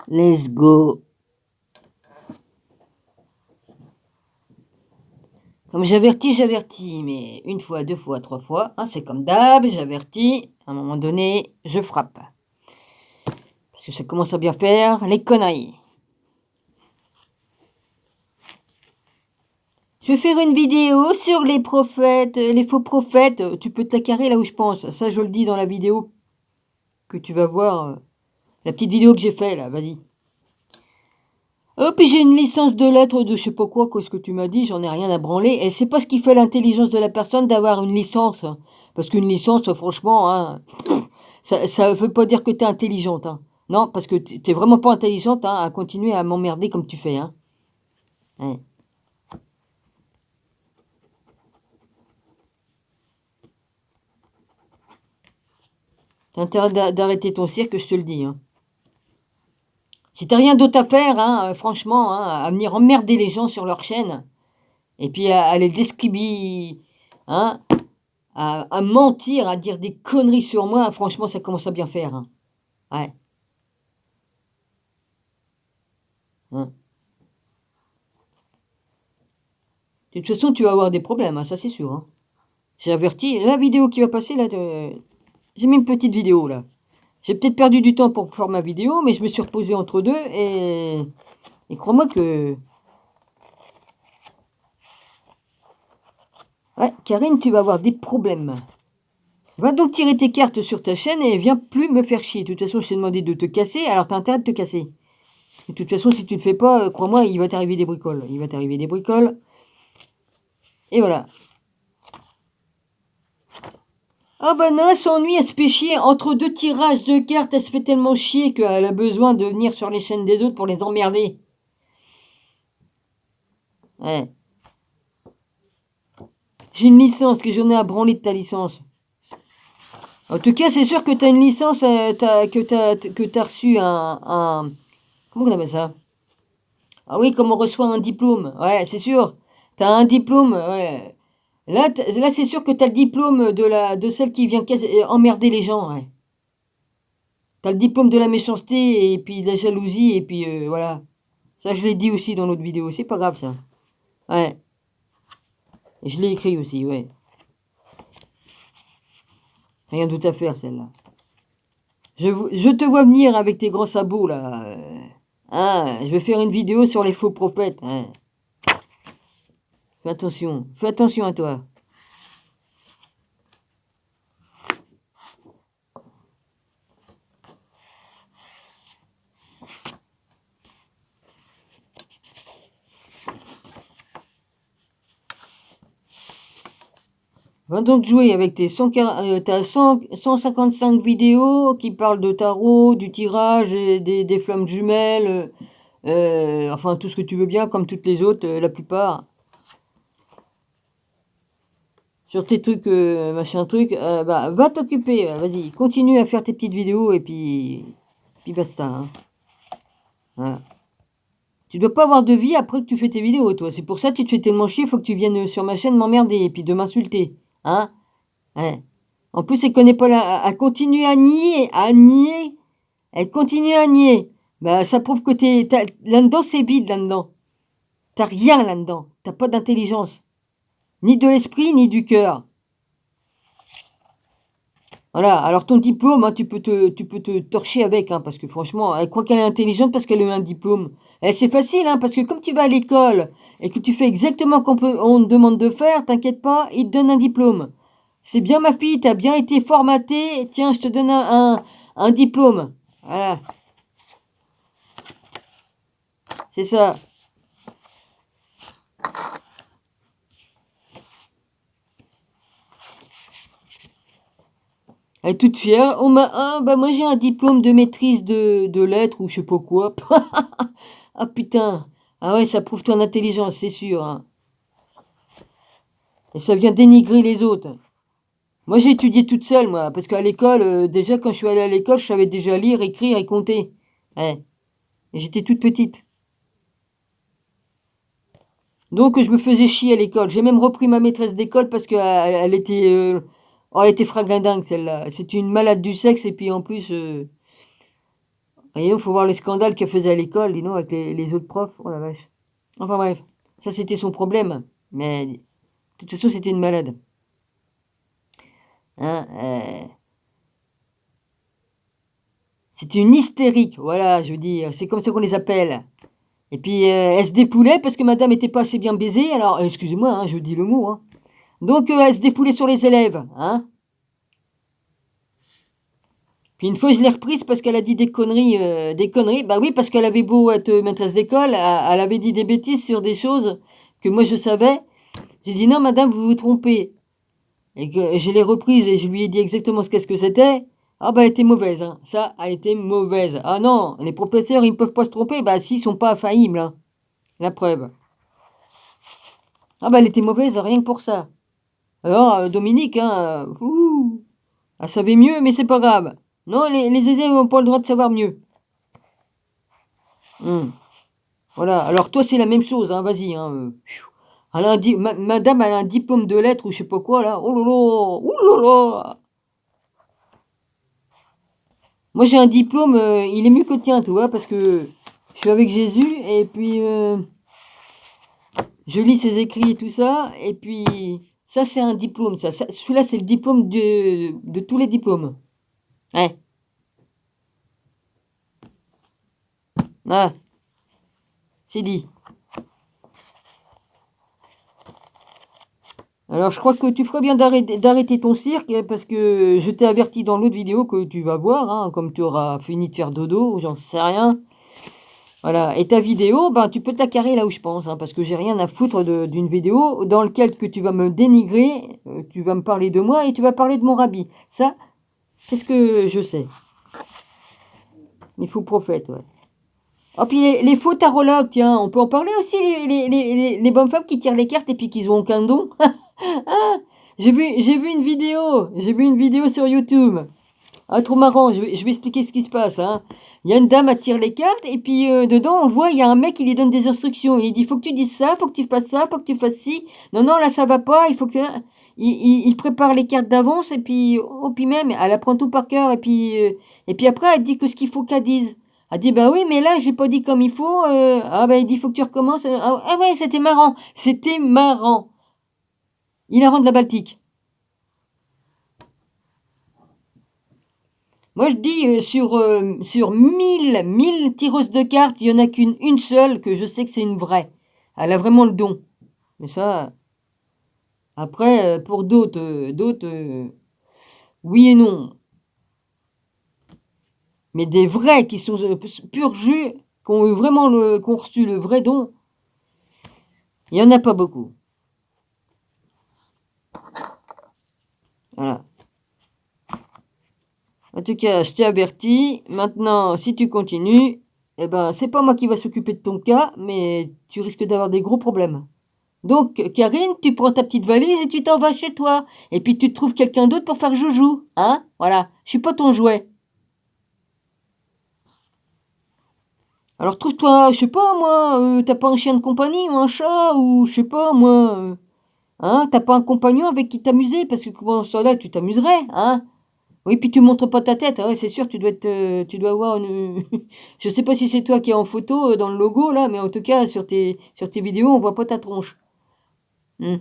Let's go. Comme j'avertis, mais une fois, deux fois, trois fois, hein, c'est comme d'hab, j'avertis, à un moment donné, je frappe. Parce que ça commence à bien faire les conneries. Je vais faire une vidéo sur les prophètes, les faux prophètes. Tu peux te la carrer là où je pense. Ça, je le dis dans la vidéo que tu vas voir. La petite vidéo que j'ai fait là, vas-y. Oh, puis j'ai une licence de lettres de je sais pas quoi, qu'est-ce que tu m'as dit, j'en ai rien à branler. Et c'est pas ce qui fait l'intelligence de la personne d'avoir une licence. Parce qu'une licence, franchement, hein, ça veut pas dire que t'es intelligente. Hein. Non, parce que t'es vraiment pas intelligente hein, à continuer à m'emmerder comme tu fais. Hein. Ouais. T'as intérêt d'arrêter ton cirque, je te le dis. Hein. Si t'as rien d'autre à faire, hein, franchement, hein, à venir emmerder les gens sur leur chaîne, et puis à les describi, hein, à mentir, à dire des conneries sur moi, franchement, ça commence à bien faire. Hein. Ouais. Hein. De toute façon, tu vas avoir des problèmes, hein, ça c'est sûr. Hein. J'ai averti, la vidéo qui va passer là, j'ai mis une petite vidéo là. J'ai peut-être perdu du temps pour faire ma vidéo, mais je me suis reposé entre deux et crois-moi que... Ouais, Karine, tu vas avoir des problèmes. Va donc tirer tes cartes sur ta chaîne et viens plus me faire chier. De toute façon, je t'ai demandé de te casser, alors t'as intérêt de te casser. De toute façon, si tu le fais pas, crois-moi, il va t'arriver des bricoles. Il va t'arriver des bricoles. Et voilà. Ah bah non, elle s'ennuie, elle se fait chier. Entre deux tirages de cartes, elle se fait tellement chier qu'elle a besoin de venir sur les chaînes des autres pour les emmerder. Ouais. J'ai une licence, que j'en ai à branler de ta licence. En tout cas, c'est sûr que t'as une licence, que t'as reçu comment on appelle ça? Ah oui, comme on reçoit un diplôme. Ouais, c'est sûr. T'as un diplôme, ouais. Là c'est sûr que t'as le diplôme de celle qui vient emmerder les gens, ouais. T'as le diplôme de la méchanceté et puis de la jalousie et puis voilà. Ça je l'ai dit aussi dans l'autre vidéo, c'est pas grave ça. Ouais. Et je l'ai écrit aussi, ouais. Rien d'autre à faire celle-là. Je te vois venir avec tes grands sabots là. Hein, je vais faire une vidéo sur les faux prophètes. Hein. Fais attention à toi. Va donc jouer avec tes 155 vidéos qui parlent de tarot, du tirage, et des flammes jumelles, enfin tout ce que tu veux bien, comme toutes les autres, la plupart. Sur tes trucs, machin truc, bah va t'occuper, vas-y, continue à faire tes petites vidéos et puis basta. Hein. Voilà. Tu dois pas avoir de vie après que tu fais tes vidéos, toi. C'est pour ça que tu te fais tellement chier, faut que tu viennes sur ma chaîne m'emmerder et puis de m'insulter. Hein? Ouais. En plus, elle connaît pas elle continue à nier, elle continue à nier. Bah, ça prouve que là-dedans, c'est vide, là-dedans. T'as rien là-dedans. T'as pas d'intelligence. Ni de l'esprit, ni du cœur. Voilà. Alors, ton diplôme, hein, tu peux te torcher avec, hein, parce que franchement, elle croit qu'elle est intelligente parce qu'elle a eu un diplôme. Et c'est facile, hein, parce que comme tu vas à l'école et que tu fais exactement on te demande de faire, t'inquiète pas, ils te donnent un diplôme. C'est bien ma fille, t'as bien été formatée. Tiens, je te donne un diplôme. Voilà, c'est ça. Elle est toute fière. Bah moi j'ai un diplôme de maîtrise de lettres ou je sais pas quoi. Ah putain. Ah ouais, ça prouve ton intelligence, c'est sûr. Hein. Et ça vient dénigrer les autres. Moi j'ai étudié toute seule, moi, parce qu'à l'école, déjà quand je suis allée à l'école, je savais déjà lire, écrire et compter. Ouais. Et j'étais toute petite. Donc je me faisais chier à l'école. J'ai même repris ma maîtresse d'école parce qu'elle était, oh, elle était fraguindingue celle-là. C'était une malade du sexe et puis en plus, Et il faut voir les scandales qu'elle faisait à l'école, dis donc, avec les autres profs. Oh la vache. Enfin bref, ça c'était son problème. Mais de toute façon, c'était une malade. Hein, c'est une hystérique, voilà, je veux dire. C'est comme ça qu'on les appelle. Et puis, elle se défoulait parce que madame était pas assez bien baisée. Alors, excusez-moi, hein, je dis le mot. Hein. Donc, elle se défoulait sur les élèves. Hein. Puis une fois, je l'ai reprise parce qu'elle a dit des conneries, des conneries. Bah oui, parce qu'elle avait beau être maîtresse d'école, elle avait dit des bêtises sur des choses que moi je savais. J'ai dit non, madame, vous vous trompez. Et que je l'ai reprise et je lui ai dit exactement ce qu'est-ce que c'était. Ah bah elle était mauvaise, hein. Ça, elle était mauvaise. Ah non, les professeurs, ils ne peuvent pas se tromper. Bah si, ils sont pas infaillibles, hein. La preuve. Ah bah elle était mauvaise, rien que pour ça. Alors, Dominique, hein, elle savait mieux, mais c'est pas grave. Non, les élèves n'ont pas le droit de savoir mieux. Voilà, alors toi c'est la même chose, hein, vas-y. Hein, elle a madame, elle a un diplôme de lettres ou je sais pas quoi là. Oh là là, oh là là. Moi j'ai un diplôme, il est mieux que le tien, tu vois, parce que je suis avec Jésus et puis je lis ses écrits et tout ça. Et puis ça c'est un diplôme, ça. Celui-là c'est le diplôme de tous les diplômes. Ouais. Ah, c'est dit. Alors, je crois que tu ferais bien d'arrêter ton cirque, parce que je t'ai averti dans l'autre vidéo que tu vas voir, hein, comme tu auras fini de faire dodo, j'en sais rien. Voilà. Et ta vidéo, ben, tu peux te la carrer là où je pense, hein, parce que j'ai rien à foutre d'une vidéo dans laquelle que tu vas me dénigrer, tu vas me parler de moi et tu vas parler de mon rabbi. Ça, c'est ce que je sais. Les faux prophètes, ouais. Oh, puis les faux tarologues, tiens, on peut en parler aussi, les bonnes femmes qui tirent les cartes et puis qui ont aucun don. Ah, j'ai vu une vidéo sur YouTube. Ah, trop marrant, je vais expliquer ce qui se passe. Hein. Il y a une dame, elle tire les cartes, et puis dedans, on le voit, il y a un mec qui lui donne des instructions. Il dit, faut que tu dises ça, faut que tu fasses ça, faut que tu fasses ci. Non, non, là, ça va pas, il faut que... Il prépare les cartes d'avance, et puis, oh, puis même, elle apprend tout par cœur, et puis après, elle dit que ce qu'il faut qu'elle dise. Elle dit, bah oui, mais là, j'ai pas dit comme il faut. Ah, bah, il dit, faut que tu recommences. Ah ouais, c'était marrant. C'était marrant. Il la rend de la Baltique. Moi, je dis, sur 1000 tireuses de cartes, il y en a qu'une seule que je sais que c'est une vraie. Elle a vraiment le don. Mais ça, après, pour d'autres, oui et non. Mais des vrais qui sont pur jus, qui ont eu vraiment qui ont reçu le vrai don, il n'y en a pas beaucoup. Voilà. En tout cas, je t'ai averti. Maintenant, si tu continues, eh ben, c'est pas moi qui va s'occuper de ton cas, mais tu risques d'avoir des gros problèmes. Donc, Karine, tu prends ta petite valise et tu t'en vas chez toi. Et puis tu te trouves quelqu'un d'autre pour faire joujou. Hein? Voilà. Je suis pas ton jouet. Alors trouve-toi, je sais pas moi, t'as pas un chien de compagnie ou un chat ou je sais pas moi. Hein? T'as pas un compagnon avec qui t'amuser parce que pendant ce temps-là, tu t'amuserais. Hein? Oui, puis tu montres pas ta tête. Ouais, c'est sûr, tu dois avoir une... Je sais pas si c'est toi qui es en photo dans le logo là, mais en tout cas, sur tes vidéos, on voit pas ta tronche. Hmm.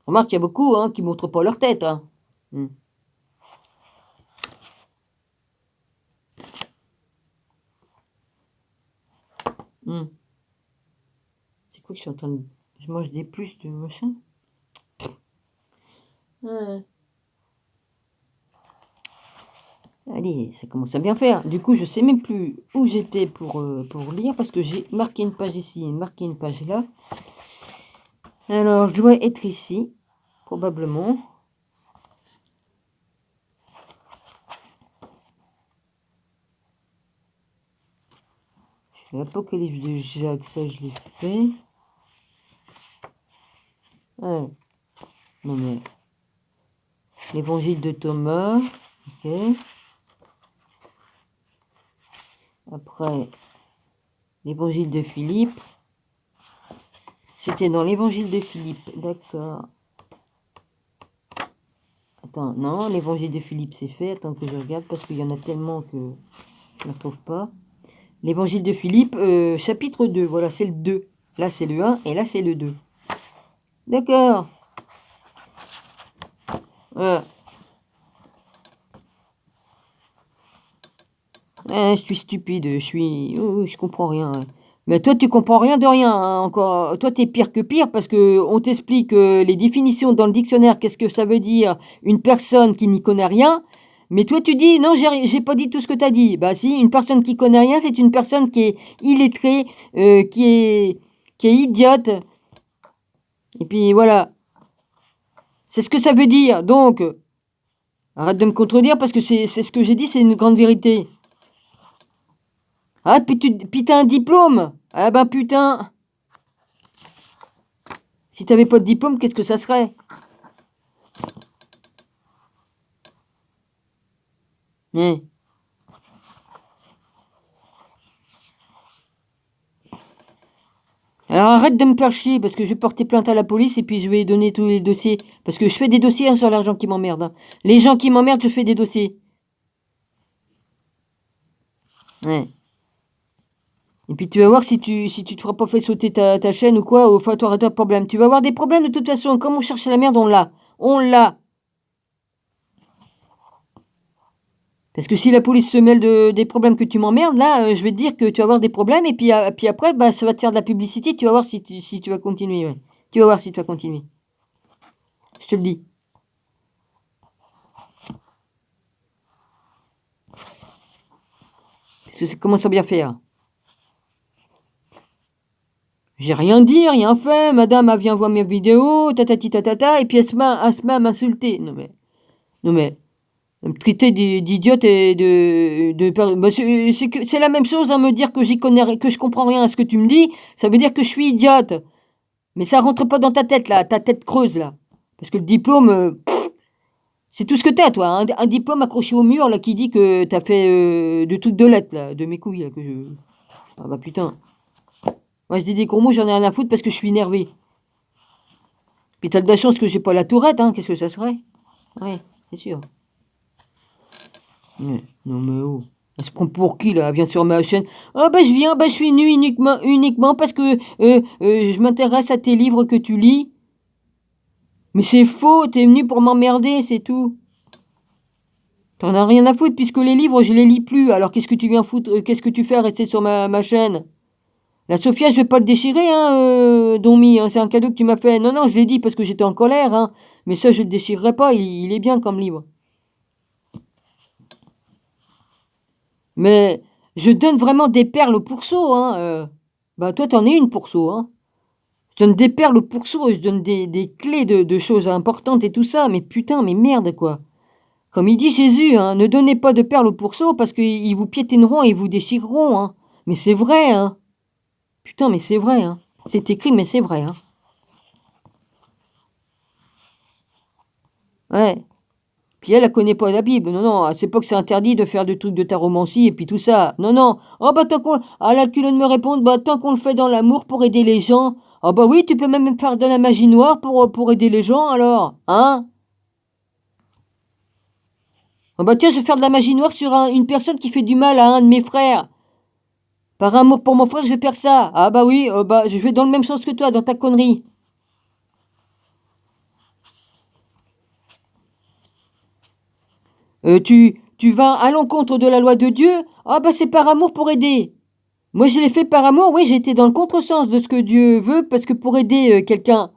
Remarque, il y a beaucoup hein, qui montrent pas leur tête. Hein. Hmm. Hmm. C'est quoi que je suis en train de... Je mange des plus de machin. Ouais. Allez, ça commence à bien faire. Du coup, je sais même plus où j'étais pour lire parce que j'ai marqué une page ici et marqué une page là. Alors, je dois être ici, probablement. L'Apocalypse de Jacques, ça je l'ai fait. Ouais. Non mais... L'évangile de Thomas. Ok. Après, l'évangile de Philippe. C'était dans l'évangile de Philippe, d'accord. Attends, non, l'évangile de Philippe c'est fait. Attends que je regarde parce qu'il y en a tellement que je ne retrouve pas. L'évangile de Philippe, chapitre 2, voilà, c'est le 2. Là c'est le 1 et là c'est le 2. D'accord. Voilà. Je suis stupide, je comprends rien. Ouais. Mais toi, tu comprends rien de rien, hein, encore. Toi, t'es pire que pire parce que on t'explique les définitions dans le dictionnaire, qu'est-ce que ça veut dire une personne qui n'y connaît rien. Mais toi, tu dis, non, j'ai pas dit tout ce que t'as dit. Bah si, une personne qui connaît rien, c'est une personne qui est illettrée, qui est idiote. Et puis voilà, c'est ce que ça veut dire. Donc, arrête de me contredire parce que c'est ce que j'ai dit, c'est une grande vérité. Ah, puis t'as un diplôme. Ah bah putain. Si t'avais pas de diplôme, qu'est-ce que ça serait? Hein. Alors arrête de me faire chier parce que je vais porter plainte à la police et puis je vais donner tous les dossiers. Parce que je fais des dossiers hein, sur l'argent qui m'emmerde. Hein. Les gens qui m'emmerdent, je fais des dossiers. Ouais. Et puis tu vas voir si tu te feras pas fait sauter ta chaîne ou quoi, enfin tu auras des problèmes. Tu vas avoir des problèmes de toute façon. Comme on cherche la merde, on l'a. On l'a. Parce que si la police se mêle des problèmes que tu m'emmerdes, là, je vais te dire que tu vas avoir des problèmes et puis après, bah, ça va te faire de la publicité. Tu vas voir si tu vas continuer. Ouais. Tu vas voir si tu vas continuer. Je te le dis. Parce que ça commence à bien faire. J'ai rien dit, rien fait. Madame, elle vient voir mes vidéos, tatati tatata, et puis elle se met à m'insulter. Non mais, me traiter d'idiote et bah, c'est la même chose à me dire que j'y connais, que je comprends rien à ce que tu me dis. Ça veut dire que je suis idiote. Mais ça rentre pas dans ta tête là, ta tête creuse là. Parce que le diplôme, c'est tout ce que t'as toi. Un diplôme accroché au mur là qui dit que t'as fait de toutes deux lettres là, de mes couilles là que je. Ah bah putain. Moi je dis des gros mots, j'en ai rien à foutre parce que je suis énervé. Puis t'as de la chance que j'ai pas la tourette, hein. Qu'est-ce que ça serait? Ouais, c'est sûr. Ouais, non mais oh. Elle se prend pour qui là? Elle vient sur ma chaîne. Ah bah je viens, bah je suis venu uniquement parce que je m'intéresse à tes livres que tu lis. Mais c'est faux, t'es venu pour m'emmerder, c'est tout. T'en as rien à foutre puisque les livres je les lis plus. Alors qu'est-ce que tu viens foutre? Qu'est-ce que tu fais à rester sur ma chaîne? La Sophia, je vais pas le déchirer, hein, Domi, hein, c'est un cadeau que tu m'as fait. Non, non, je l'ai dit parce que j'étais en colère, hein. Mais ça, je le déchirerai pas, il est bien comme livre. Mais je donne vraiment des perles au pourceau, hein. Bah toi, t'en es une pourceau, hein. Je donne des perles au pourceau, je donne des clés de choses importantes et tout ça. Mais putain, mais merde, quoi. Comme il dit Jésus, hein, ne donnez pas de perles au pourceau parce qu'ils vous piétineront et vous déchireront, hein. Mais c'est vrai, hein. Putain, mais c'est vrai, hein. C'est écrit, mais c'est vrai, hein. Ouais. Puis elle connaît pas la Bible. Non, non, c'est pas que c'est interdit de faire des trucs de taromancie et puis tout ça. Non, non. Oh bah tant qu'on... Ah là, tu viens de me répondre, bah tant qu'on le fait dans l'amour pour aider les gens. Ah bah oui, tu peux même faire de la magie noire pour aider les gens alors. Hein? Ah bah tiens, je vais faire de la magie noire sur une personne qui fait du mal à un de mes frères. Par amour pour mon frère, je vais faire ça. Ah bah oui, bah je vais dans le même sens que toi, dans ta connerie. Tu vas à l'encontre de la loi de Dieu. Ah bah c'est par amour pour aider. Moi, je l'ai fait par amour, oui, j'ai été dans le contresens de ce que Dieu veut, parce que pour aider quelqu'un.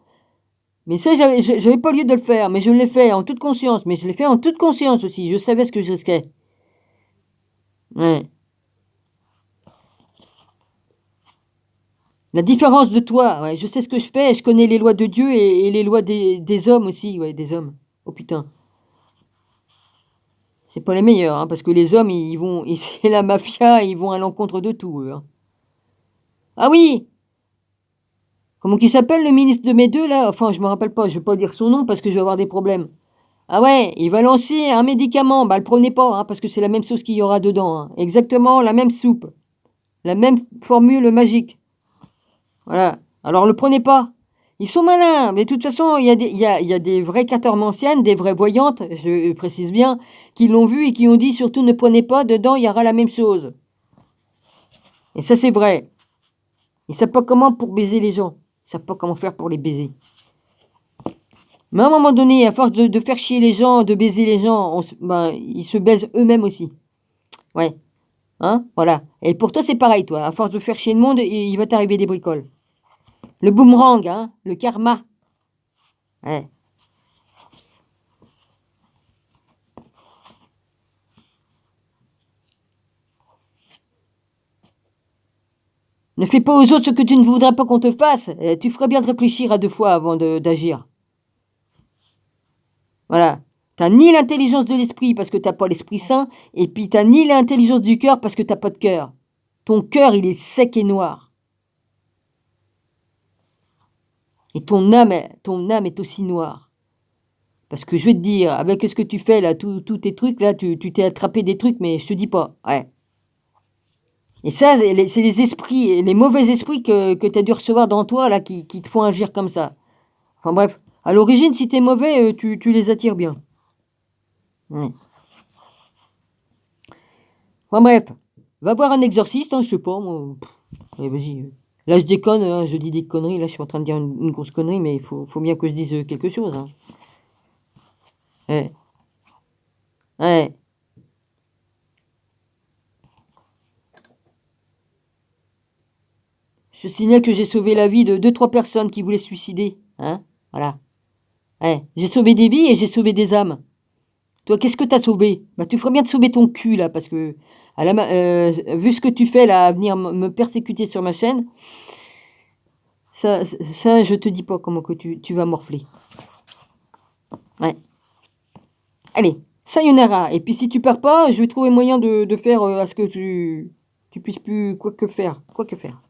Mais ça, j'avais pas lieu de le faire, mais je l'ai fait en toute conscience. Mais je l'ai fait en toute conscience aussi, je savais ce que je risquais. Ouais. La différence de toi, ouais, je sais ce que je fais, je connais les lois de Dieu et les lois des hommes aussi, ouais, des hommes. Oh putain, c'est pas les meilleurs, hein, parce que les hommes, ils vont, c'est la mafia, ils vont à l'encontre de tout, eux, hein. Ah oui, comment qu'il s'appelle le ministre de mes deux là? Enfin, je me rappelle pas, je vais pas dire son nom parce que je vais avoir des problèmes. Ah ouais, il va lancer un médicament. Bah, le prenez pas, hein, parce que c'est la même sauce qu'il y aura dedans. Hein. Exactement la même soupe. La même formule magique. Voilà. Alors, le prenez pas. Ils sont malins, mais de toute façon, il y a des vraies cartomanciennes, des vraies voyantes, je précise bien, qui l'ont vu et qui ont dit: «Surtout ne prenez pas, dedans il y aura la même chose». Et ça, c'est vrai. Ils savent pas comment pour baiser les gens. Ils savent pas comment faire pour les baiser. Mais à un moment donné, à force de faire chier les gens, de baiser les gens, ils se baisent eux-mêmes aussi. Ouais, hein, voilà. Et pour toi, c'est pareil, toi. À force de faire chier le monde, il va t'arriver des bricoles. Le boomerang, hein, le karma. Ouais. Ne fais pas aux autres ce que tu ne voudrais pas qu'on te fasse. Tu ferais bien de réfléchir à 2 fois avant d'agir. Voilà. T'as ni l'intelligence de l'esprit parce que t'as pas l'Esprit Saint, et puis t'as ni l'intelligence du cœur parce que t'as pas de cœur. Ton cœur, il est sec et noir. Et ton âme est aussi noire. Parce que je vais te dire, avec ce que tu fais là, tous tes trucs là, tu t'es attrapé des trucs, mais je te dis pas. Ouais. Et ça, c'est les esprits, les mauvais esprits que tu as dû recevoir dans toi là, qui te font agir comme ça. Enfin bref, à l'origine, si t'es mauvais, tu les attires bien. Ouais. Enfin bref, va voir un exorciste, hein, je sais pas, moi. Allez, vas-y. Là, je déconne, hein, je dis des conneries, là, je suis en train de dire une grosse connerie, mais il faut bien que je dise quelque chose. Hein. Ouais. Ouais. Je signale que j'ai sauvé la vie de 2-3 personnes qui voulaient se suicider. Hein, voilà. Ouais. J'ai sauvé des vies et j'ai sauvé des âmes. Toi, qu'est-ce que t'as sauvé? Bah, tu ferais bien de sauver ton cul, là, parce que, vu ce que tu fais, là, à venir me persécuter sur ma chaîne, ça, je te dis pas comment que tu vas morfler. Ouais. Allez, sayonara. Et puis, si tu pars pas, je vais trouver moyen de faire à ce que tu puisses plus quoi que faire. Quoi que faire.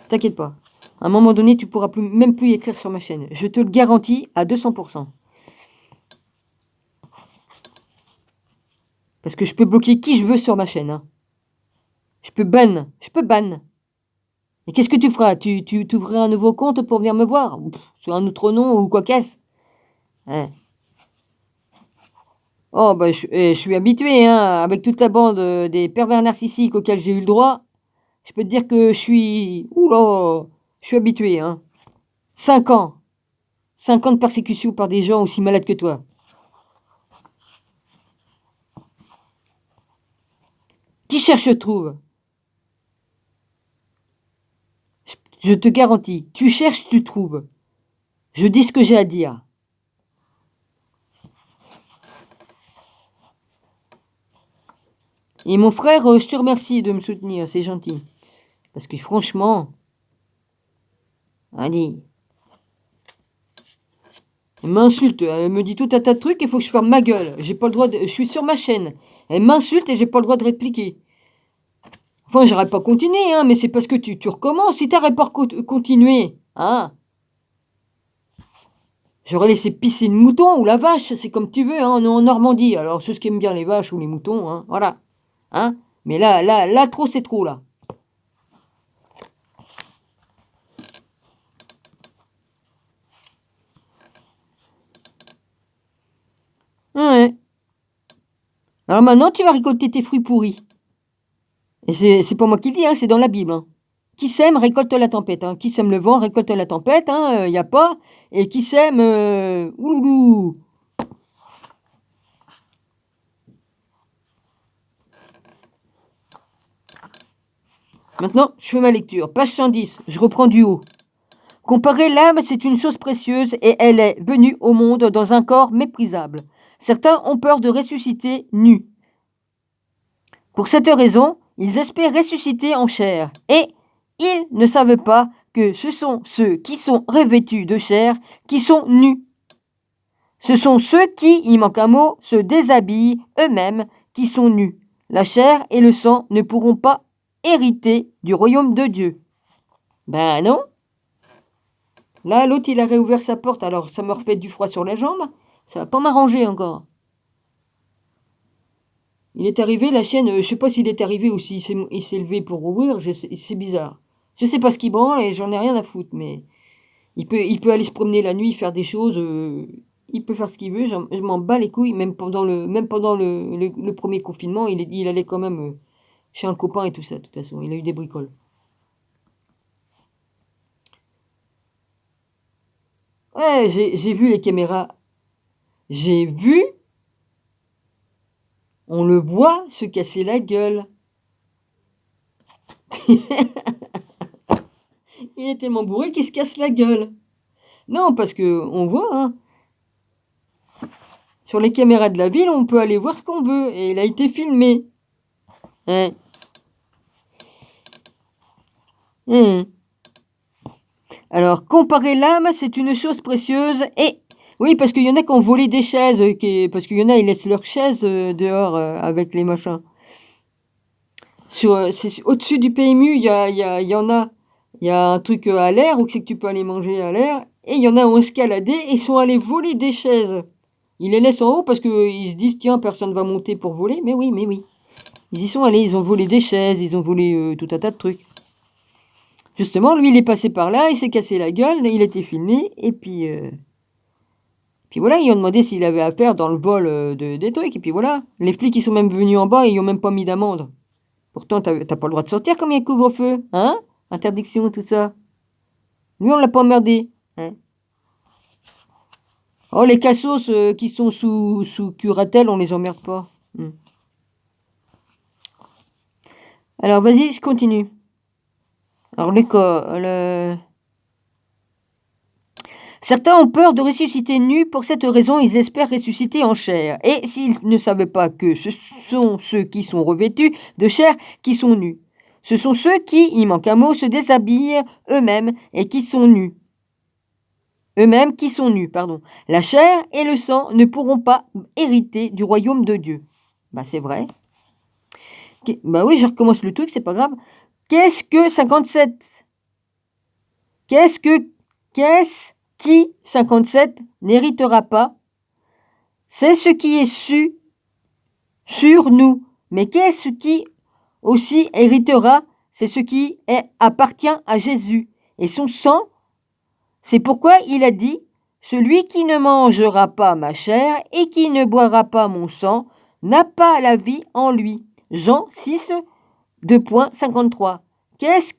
T'inquiète pas. À un moment donné, tu pourras même plus écrire sur ma chaîne. Je te le garantis à 200%. Parce que je peux bloquer qui je veux sur ma chaîne. Hein. Je peux ban. Je peux ban. Et qu'est-ce que tu feras? Tu ouvriras un nouveau compte pour venir me voir? Sur un autre nom ou quoi qu'est-ce? Hein. Oh, bah, je suis habitué, hein, avec toute la bande des pervers narcissiques auxquels j'ai eu le droit. Je peux te dire que je suis... Oula, je suis habitué, hein. 5 ans. 5 ans de persécution par des gens aussi malades que toi. Qui cherche trouve. Je te garantis. Tu cherches, tu trouves. Je dis ce que j'ai à dire. Et mon frère, je te remercie de me soutenir, c'est gentil. Parce que franchement... Allez... Elle m'insulte, elle me dit tout un tas de trucs, il faut que je ferme ma gueule. J'ai pas le droit de... Je suis sur ma chaîne. Elle m'insulte et j'ai pas le droit de répliquer. Enfin, j'aurais pas continué, hein, mais c'est parce que tu recommences. Si t'aurais pas continué, hein, j'aurais laissé pisser le mouton ou la vache, c'est comme tu veux, hein, on est en Normandie. Alors, ceux qui aiment bien les vaches ou les moutons, hein, voilà. Hein, mais là, trop, c'est trop, là. Ouais. Alors maintenant, tu vas récolter tes fruits pourris. Et c'est pas moi qui le dis, hein, c'est dans la Bible. Hein. Qui sème récolte la tempête. Hein. Qui sème le vent récolte la tempête. Hein, y a pas. Et qui sème... ouloulou. Maintenant, je fais ma lecture. Page 110, je reprends du haut. Comparer l'âme, c'est une chose précieuse et elle est venue au monde dans un corps méprisable. Certains ont peur de ressusciter nus. Pour cette raison, ils espèrent ressusciter en chair. Et ils ne savent pas que ce sont ceux qui sont revêtus de chair qui sont nus. Ce sont ceux qui, il manque un mot, se déshabillent eux-mêmes qui sont nus. La chair et le sang ne pourront pas hériter du royaume de Dieu. Ben non. Là, l'autre, il a réouvert sa porte, alors ça me refait du froid sur la jambe. Ça va pas m'arranger encore. Il est arrivé, la chaîne, je sais pas s'il est arrivé ou s'il s'est levé pour rouvrir, c'est bizarre. Je sais pas ce qu'il branle et j'en ai rien à foutre, mais Il peut aller se promener la nuit, faire des choses, il peut faire ce qu'il veut, je m'en bats les couilles, même pendant le 1er confinement, il allait quand même, chez un copain et tout ça, de toute façon, il a eu des bricoles. Ouais, j'ai vu les caméras. J'ai vu, on le voit se casser la gueule. Il est tellement bourré qu'il se casse la gueule. Non, parce qu'on voit, hein, sur les caméras de la ville, on peut aller voir ce qu'on veut, et il a été filmé. Hein. Alors, comparer l'âme, c'est une chose précieuse, et oui, parce qu'il y en a qui ont volé des chaises, parce qu'il y en a, ils laissent leurs chaises dehors avec les machins. Au-dessus du PMU, il y en a. Il y a un truc à l'air, où c'est que tu peux aller manger à l'air, et il y en a ont escaladé et sont allés voler des chaises. Ils les laissent en haut parce qu'ils se disent, tiens, personne va monter pour voler. Mais oui, mais oui. Ils y sont allés, ils ont volé des chaises, ils ont volé tout un tas de trucs. Justement, lui, il est passé par là, il s'est cassé la gueule, il a été filmé, et puis voilà, ils ont demandé s'il avait affaire dans le vol des trucs, et puis voilà. Les flics, ils sont même venus en bas et ils n'ont même pas mis d'amende. Pourtant, t'as pas le droit de sortir comme il y a couvre-feu, hein? Interdiction, tout ça. Lui, on l'a pas emmerdé, hein? Oh, les cassos qui sont sous curatelle, on les emmerde pas. Alors, vas-y, je continue. Alors, certains ont peur de ressusciter nus. Pour cette raison, ils espèrent ressusciter en chair. Et s'ils ne savaient pas que ce sont ceux qui sont revêtus de chair qui sont nus. Ce sont ceux qui, il manque un mot, se déshabillent eux-mêmes et qui sont nus. Eux-mêmes qui sont nus, pardon. La chair et le sang ne pourront pas hériter du royaume de Dieu. Bah c'est vrai. Bah oui, je recommence le truc, c'est pas grave. Qu'est-ce que 57? Qu'est-ce qui 57 n'héritera pas? C'est ce qui est sur nous. Mais qu'est-ce qui aussi héritera? C'est ce qui appartient à Jésus. Et son sang, c'est pourquoi il a dit, celui qui ne mangera pas ma chair et qui ne boira pas mon sang n'a pas la vie en lui. Jean 6, 2.53. Qu'est-ce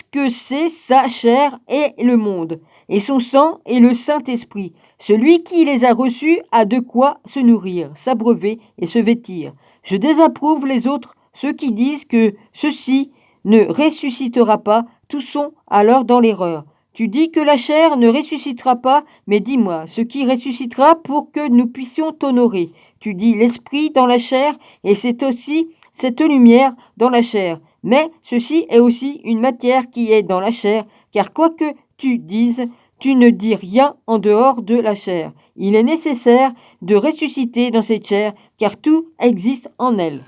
que c'est sa chair et le monde, et son sang et le Saint-Esprit? Celui qui les a reçus a de quoi se nourrir, s'abreuver et se vêtir. Je désapprouve les autres, ceux qui disent que ceci ne ressuscitera pas, tous sont alors dans l'erreur. Tu dis que la chair ne ressuscitera pas, mais dis-moi, ce qui ressuscitera pour que nous puissions t'honorer. Tu dis l'esprit dans la chair, et c'est aussi cette lumière dans la chair. Mais ceci est aussi une matière qui est dans la chair, car quoi que tu dises, tu ne dis rien en dehors de la chair. Il est nécessaire de ressusciter dans cette chair, car tout existe en elle.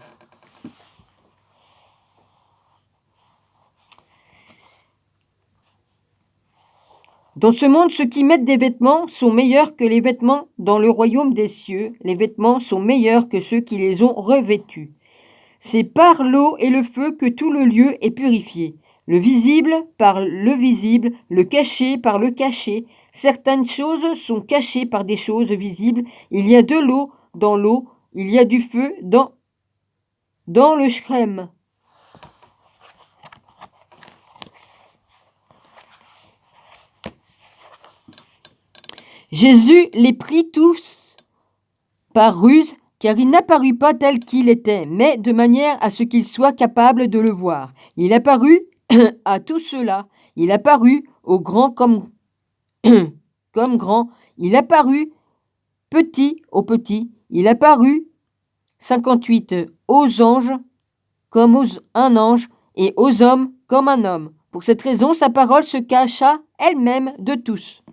Dans ce monde, ceux qui mettent des vêtements sont meilleurs que les vêtements dans le royaume des cieux. Les vêtements sont meilleurs que ceux qui les ont revêtus. C'est par l'eau et le feu que tout le lieu est purifié. Le visible par le visible, le caché par le caché. Certaines choses sont cachées par des choses visibles. Il y a de l'eau dans l'eau, il y a du feu dans le shrem. Jésus les prit tous par ruse, car il n'apparut pas tel qu'il était, mais de manière à ce qu'ils soient capables de le voir. Il apparut à tous ceux-là. Il apparut aux grands comme grand. Il apparut petit aux petits. Il apparut 58 aux anges comme un ange et aux hommes comme un homme. Pour cette raison, sa parole se cacha elle-même de tous.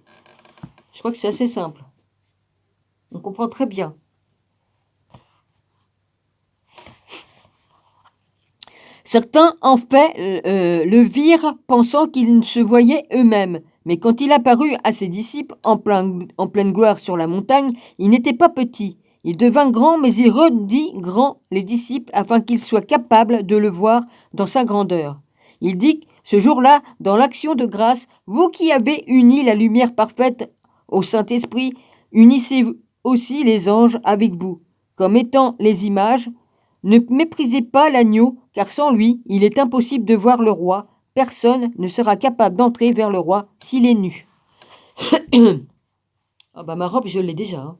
Je crois que c'est assez simple. On comprend très bien. Certains, en fait, le virent pensant qu'ils se voyaient eux-mêmes. Mais quand il apparut à ses disciples en pleine gloire sur la montagne, il n'était pas petit. Il devint grand, mais il redit grand les disciples afin qu'ils soient capables de le voir dans sa grandeur. Il dit, Ce jour-là, dans l'action de grâce, vous qui avez uni la lumière parfaite au Saint-Esprit, unissez aussi les anges avec vous, comme étant les images. Ne méprisez pas l'agneau, car sans lui, il est impossible de voir le roi. Personne ne sera capable d'entrer vers le roi s'il est nu. Ah bah ma robe, je l'ai déjà. Hein.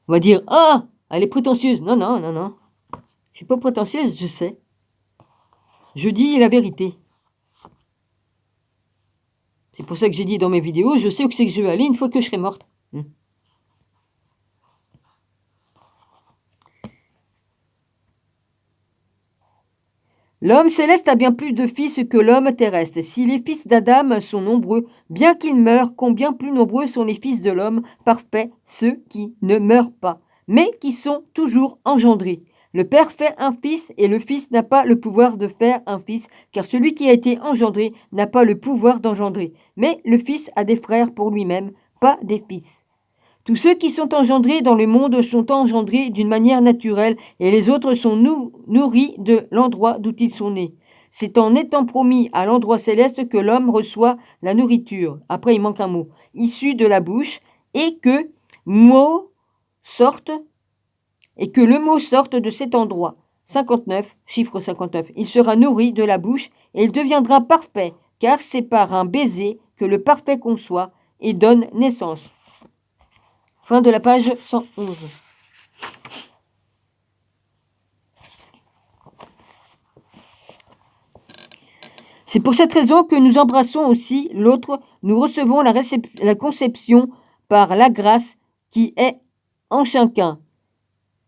On va dire, ah, elle est prétentieuse. Non, non, non, non. Je suis pas prétentieuse, je sais. Je dis la vérité. C'est pour ça que j'ai dit dans mes vidéos, je sais où c'est que je vais aller une fois que je serai morte. L'homme céleste a bien plus de fils que l'homme terrestre. Si les fils d'Adam sont nombreux, bien qu'ils meurent, combien plus nombreux sont les fils de l'homme parfait, ceux qui ne meurent pas, mais qui sont toujours engendrés. Le Père fait un fils et le Fils n'a pas le pouvoir de faire un fils, car celui qui a été engendré n'a pas le pouvoir d'engendrer. Mais le Fils a des frères pour lui-même, pas des fils. Tous ceux qui sont engendrés dans le monde sont engendrés d'une manière naturelle et les autres sont nourris de l'endroit d'où ils sont nés. C'est en étant promis à l'endroit céleste que l'homme reçoit la nourriture, après il manque un mot, issu de la bouche, et que mot sorte, et que le mot sorte de cet endroit. 59, chiffre 59. Il sera nourri de la bouche et il deviendra parfait, car c'est par un baiser que le parfait conçoit et donne naissance. Fin de la page 111. C'est pour cette raison que nous embrassons aussi l'autre, nous recevons la conception par la grâce qui est en chacun.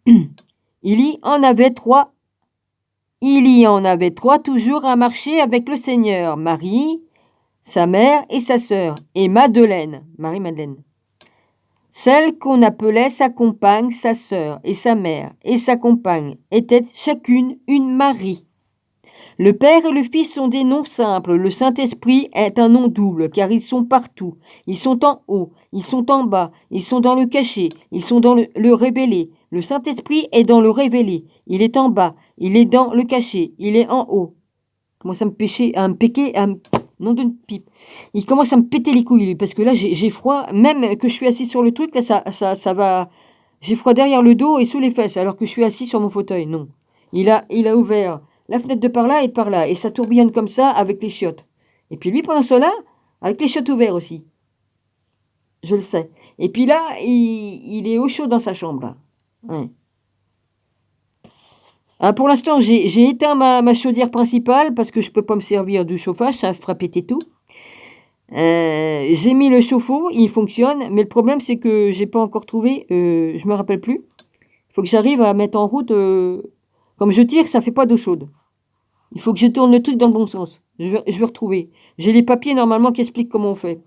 Il y en avait trois toujours à marcher avec le Seigneur, Marie, sa mère et sa sœur, et Madeleine, Marie-Madeleine. Celle qu'on appelait sa compagne, sa sœur et sa mère et sa compagne étaient chacune une Marie. Le Père et le Fils sont des noms simples. Le Saint-Esprit est un nom double, car ils sont partout. Ils sont en haut, ils sont en bas, ils sont dans le caché, ils sont dans le révélé. Le Saint-Esprit est dans le révélé. Il est en bas, il est dans le caché, il est en haut. Commence à me pécher, à me péquer, nom d'une pipe. Il commence à me péter les couilles, lui, parce que là, j'ai froid. Même que je suis assis sur le truc, là, ça va... J'ai froid derrière le dos et sous les fesses, alors que je suis assis sur mon fauteuil. Non. Il a ouvert la fenêtre de par là et de par là. Et ça tourbillonne comme ça avec les chiottes. Et puis lui, pendant cela, avec les chiottes ouvertes aussi. Je le sais. Et puis là, il est au chaud dans sa chambre, là. Ouais. Pour l'instant, j'ai éteint ma chaudière principale parce que je ne peux pas me servir du chauffage, ça fera péter tout. J'ai mis le chauffe-eau, il fonctionne, mais le problème c'est que j'ai pas encore trouvé, je me rappelle plus. Il faut que j'arrive à mettre en route, comme je tire, ça fait pas d'eau chaude. Il faut que je tourne le truc dans le bon sens. Je vais retrouver. J'ai les papiers normalement qui expliquent comment on fait.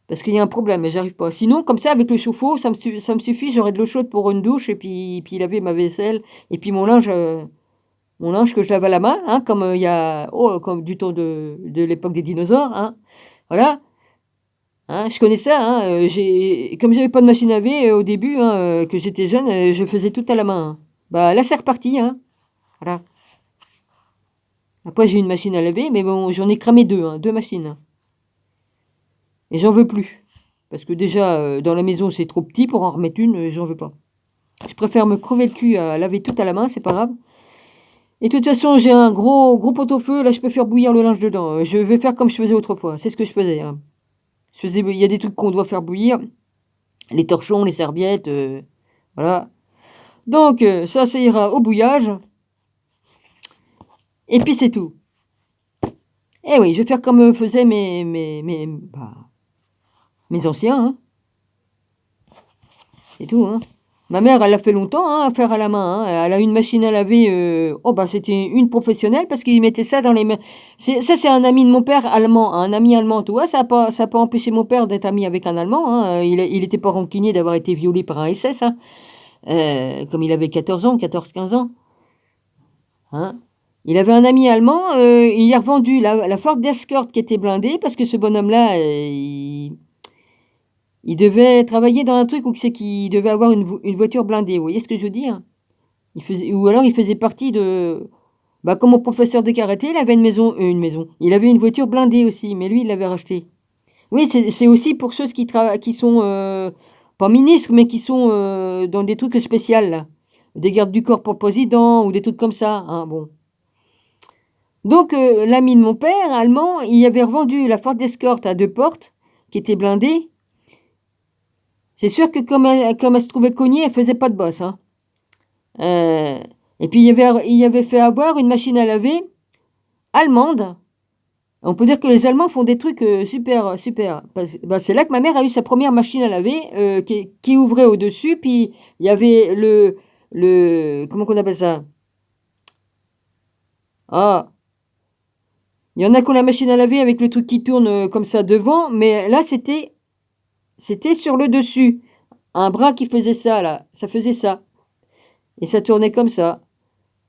Parce qu'il y a un problème, mais j'arrive pas. Sinon, comme ça, avec le chauffe-eau, ça me suffit. J'aurai de l'eau chaude pour une douche et puis laver ma vaisselle et puis mon linge que je lave à la main, hein, comme il y a, comme du temps de l'époque des dinosaures, hein. Voilà. Hein, je connais ça. Hein, comme j'avais pas de machine à laver au début, hein, que j'étais jeune, je faisais tout à la main. Hein. Bah là, c'est reparti. Hein. Voilà. Après, j'ai une machine à laver, mais bon, j'en ai cramé deux machines. Et j'en veux plus. Parce que déjà, dans la maison, c'est trop petit pour en remettre une, j'en veux pas. Je préfère me crever le cul à laver tout à la main, c'est pas grave. Et de toute façon, j'ai un gros pot-au-feu, là je peux faire bouillir le linge dedans. Je vais faire comme je faisais autrefois, c'est ce que je faisais. Hein. Il y a des trucs qu'on doit faire bouillir, les torchons, les serviettes, voilà. Donc, ça ira au bouillage. Et puis c'est tout. Eh oui, je vais faire comme faisaient mes anciens. Hein. C'est tout, hein. Ma mère, elle l'a fait longtemps, hein, à faire à la main. Hein. Elle a une machine à laver. C'était une professionnelle parce qu'il mettait ça dans les mains. Ça, c'est un ami de mon père allemand, un ami allemand. Tu vois, ça a pas empêché mon père d'être ami avec un Allemand. Hein. Il était pas rancunier d'avoir été violé par un SS. Hein. Comme il avait 14 ans, 14-15 ans. Hein. Il avait un ami allemand. Il a revendu la Ford Escort qui était blindée parce que ce bonhomme-là, il devait travailler dans un truc où c'est qu'il devait avoir une voiture blindée. Vous voyez ce que je veux dire? Ou alors il faisait partie de... Bah, comme mon professeur de karaté, il avait une maison. Il avait une voiture blindée aussi, mais lui, il l'avait rachetée. Oui, c'est aussi pour ceux qui sont, pas ministres, mais qui sont dans des trucs spéciaux, là. Des gardes du corps pour le président, ou des trucs comme ça, hein, bon. Donc, l'ami de mon père, allemand, il avait revendu la Ford Escort à 2 portes, qui était blindée. C'est sûr que comme elle se trouvait cognée, elle faisait pas de bosse, hein. Et puis, il avait fait avoir une machine à laver allemande. On peut dire que les Allemands font des trucs super, super. Bah, c'est là que ma mère a eu sa première machine à laver qui ouvrait au-dessus. Puis il y avait comment qu'on appelle ça? Ah, il y en a qui ont la machine à laver avec le truc qui tourne comme ça devant. Mais là, c'était sur le dessus. Un bras qui faisait ça, là. Ça faisait ça. Et ça tournait comme ça.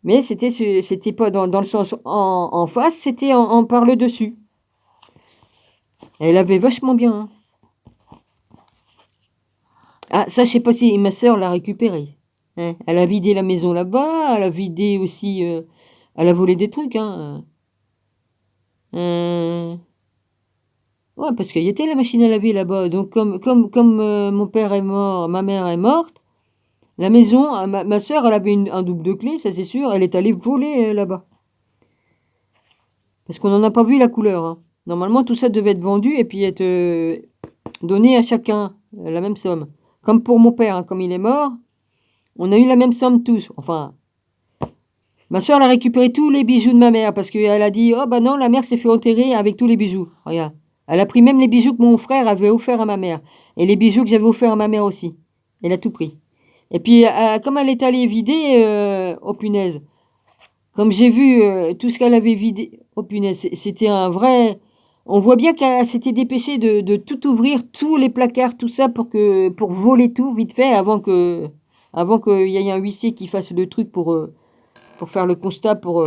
Mais c'était pas dans le sens en face, c'était par le dessus. Elle avait vachement bien, hein. Ah, ça, je sais pas si ma sœur l'a récupéré. Hein. Elle a vidé la maison là-bas, elle a vidé aussi, elle a volé des trucs, hein. Euh, ouais, parce qu'il y était la machine à laver là-bas. Donc, comme mon père est mort, ma mère est morte, la maison, ma sœur, elle avait un double de clé, ça c'est sûr, elle est allée voler là-bas. Parce qu'on n'en a pas vu la couleur, hein. Normalement, tout ça devait être vendu et puis être donné à chacun la même somme. Comme pour mon père, hein, comme il est mort, on a eu la même somme tous. Enfin, ma soeur elle a récupéré tous les bijoux de ma mère parce qu'elle a dit oh bah non, la mère s'est fait enterrer avec tous les bijoux. Regarde. Elle a pris même les bijoux que mon frère avait offert à ma mère et les bijoux que j'avais offerts à ma mère aussi. Elle a tout pris. Et puis comme elle est allée vider, oh punaise, comme j'ai vu tout ce qu'elle avait vidé, oh punaise, c'était un vrai. On voit bien qu'elle s'était dépêchée de tout ouvrir, tous les placards, tout ça pour voler tout vite fait avant qu'il y ait un huissier qui fasse le truc pour faire le constat pour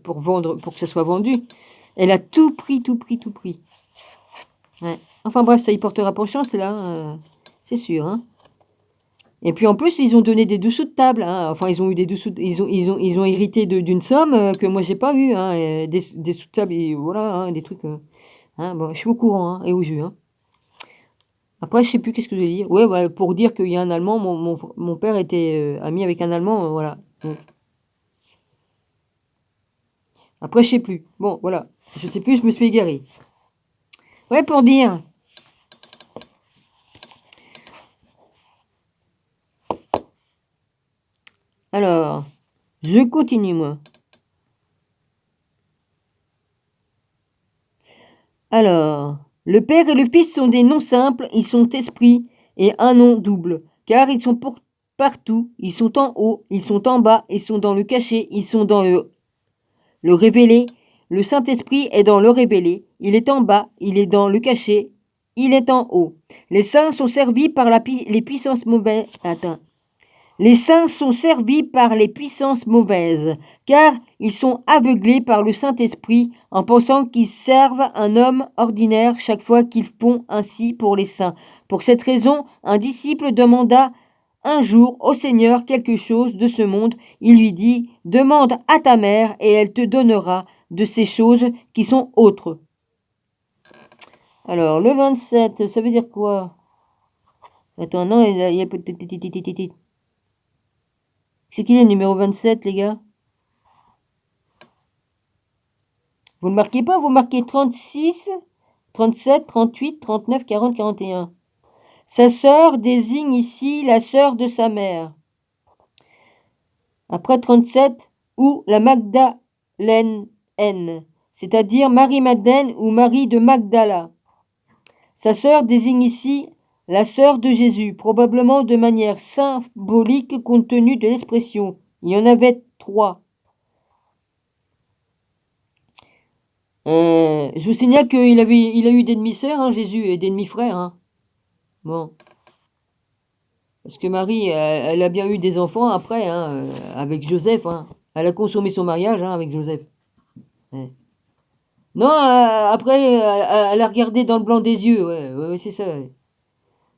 vendre, pour que ça soit vendu. Elle a tout pris, tout pris, tout pris. Ouais. Enfin bref, ça y portera pas chance là, c'est sûr, hein. Et puis en plus, ils ont donné des dessous de table, hein. Enfin, ils ont eu des dessous, ils ont hérité d'une somme que moi j'ai pas eu, hein. Et des sous de table, et voilà, hein, des trucs. Hein, bon, je suis au courant, hein, et au jus, hein. Après, je sais plus qu'est-ce que je vais dire. Ouais, ouais, pour dire qu'il y a un Allemand, mon père était ami avec un Allemand, voilà. Donc, après, je sais plus. Bon, voilà. Je sais plus, je me suis égaré. Ouais, pour dire. Alors, je continue, moi. Alors, le Père et le Fils sont des noms simples, ils sont esprit et un nom double, car ils sont pour partout, ils sont en haut, ils sont en bas, ils sont dans le caché, ils sont dans le révélé. Le Saint-Esprit est dans le révélé, il est en bas, il est dans le caché, il est en haut. Les saints sont servis par les puissances mauvaises. Attends. Les saints sont servis par les puissances mauvaises, car ils sont aveuglés par le Saint-Esprit en pensant qu'ils servent un homme ordinaire chaque fois qu'ils font ainsi pour les saints. Pour cette raison, un disciple demanda un jour au Seigneur quelque chose de ce monde. Il lui dit, demande à ta mère et elle te donnera de ces choses qui sont autres. Alors, le 27, ça veut dire quoi? Attends, non, il y a peut-être... C'est qui le numéro 27, les gars? Vous ne marquez pas, vous marquez 36, 37, 38, 39, 40, 41. Sa sœur désigne ici la sœur de sa mère. Après 37, ou la Magdalène, c'est-à-dire Marie-Madeleine ou Marie de Magdala. Sa sœur désigne ici la sœur de Jésus, probablement de manière symbolique compte tenu de l'expression. Il y en avait 3. Je vous signale qu'il il a eu des demi-sœurs, hein, Jésus, et des demi-frères. Hein. Bon. Parce que Marie, elle a bien eu des enfants après, hein, avec Joseph. Hein. Elle a consommé son mariage hein, avec Joseph. Ouais. Non, après, elle a regardé dans le blanc des yeux. Ouais, ouais, ouais, c'est ça. Ouais.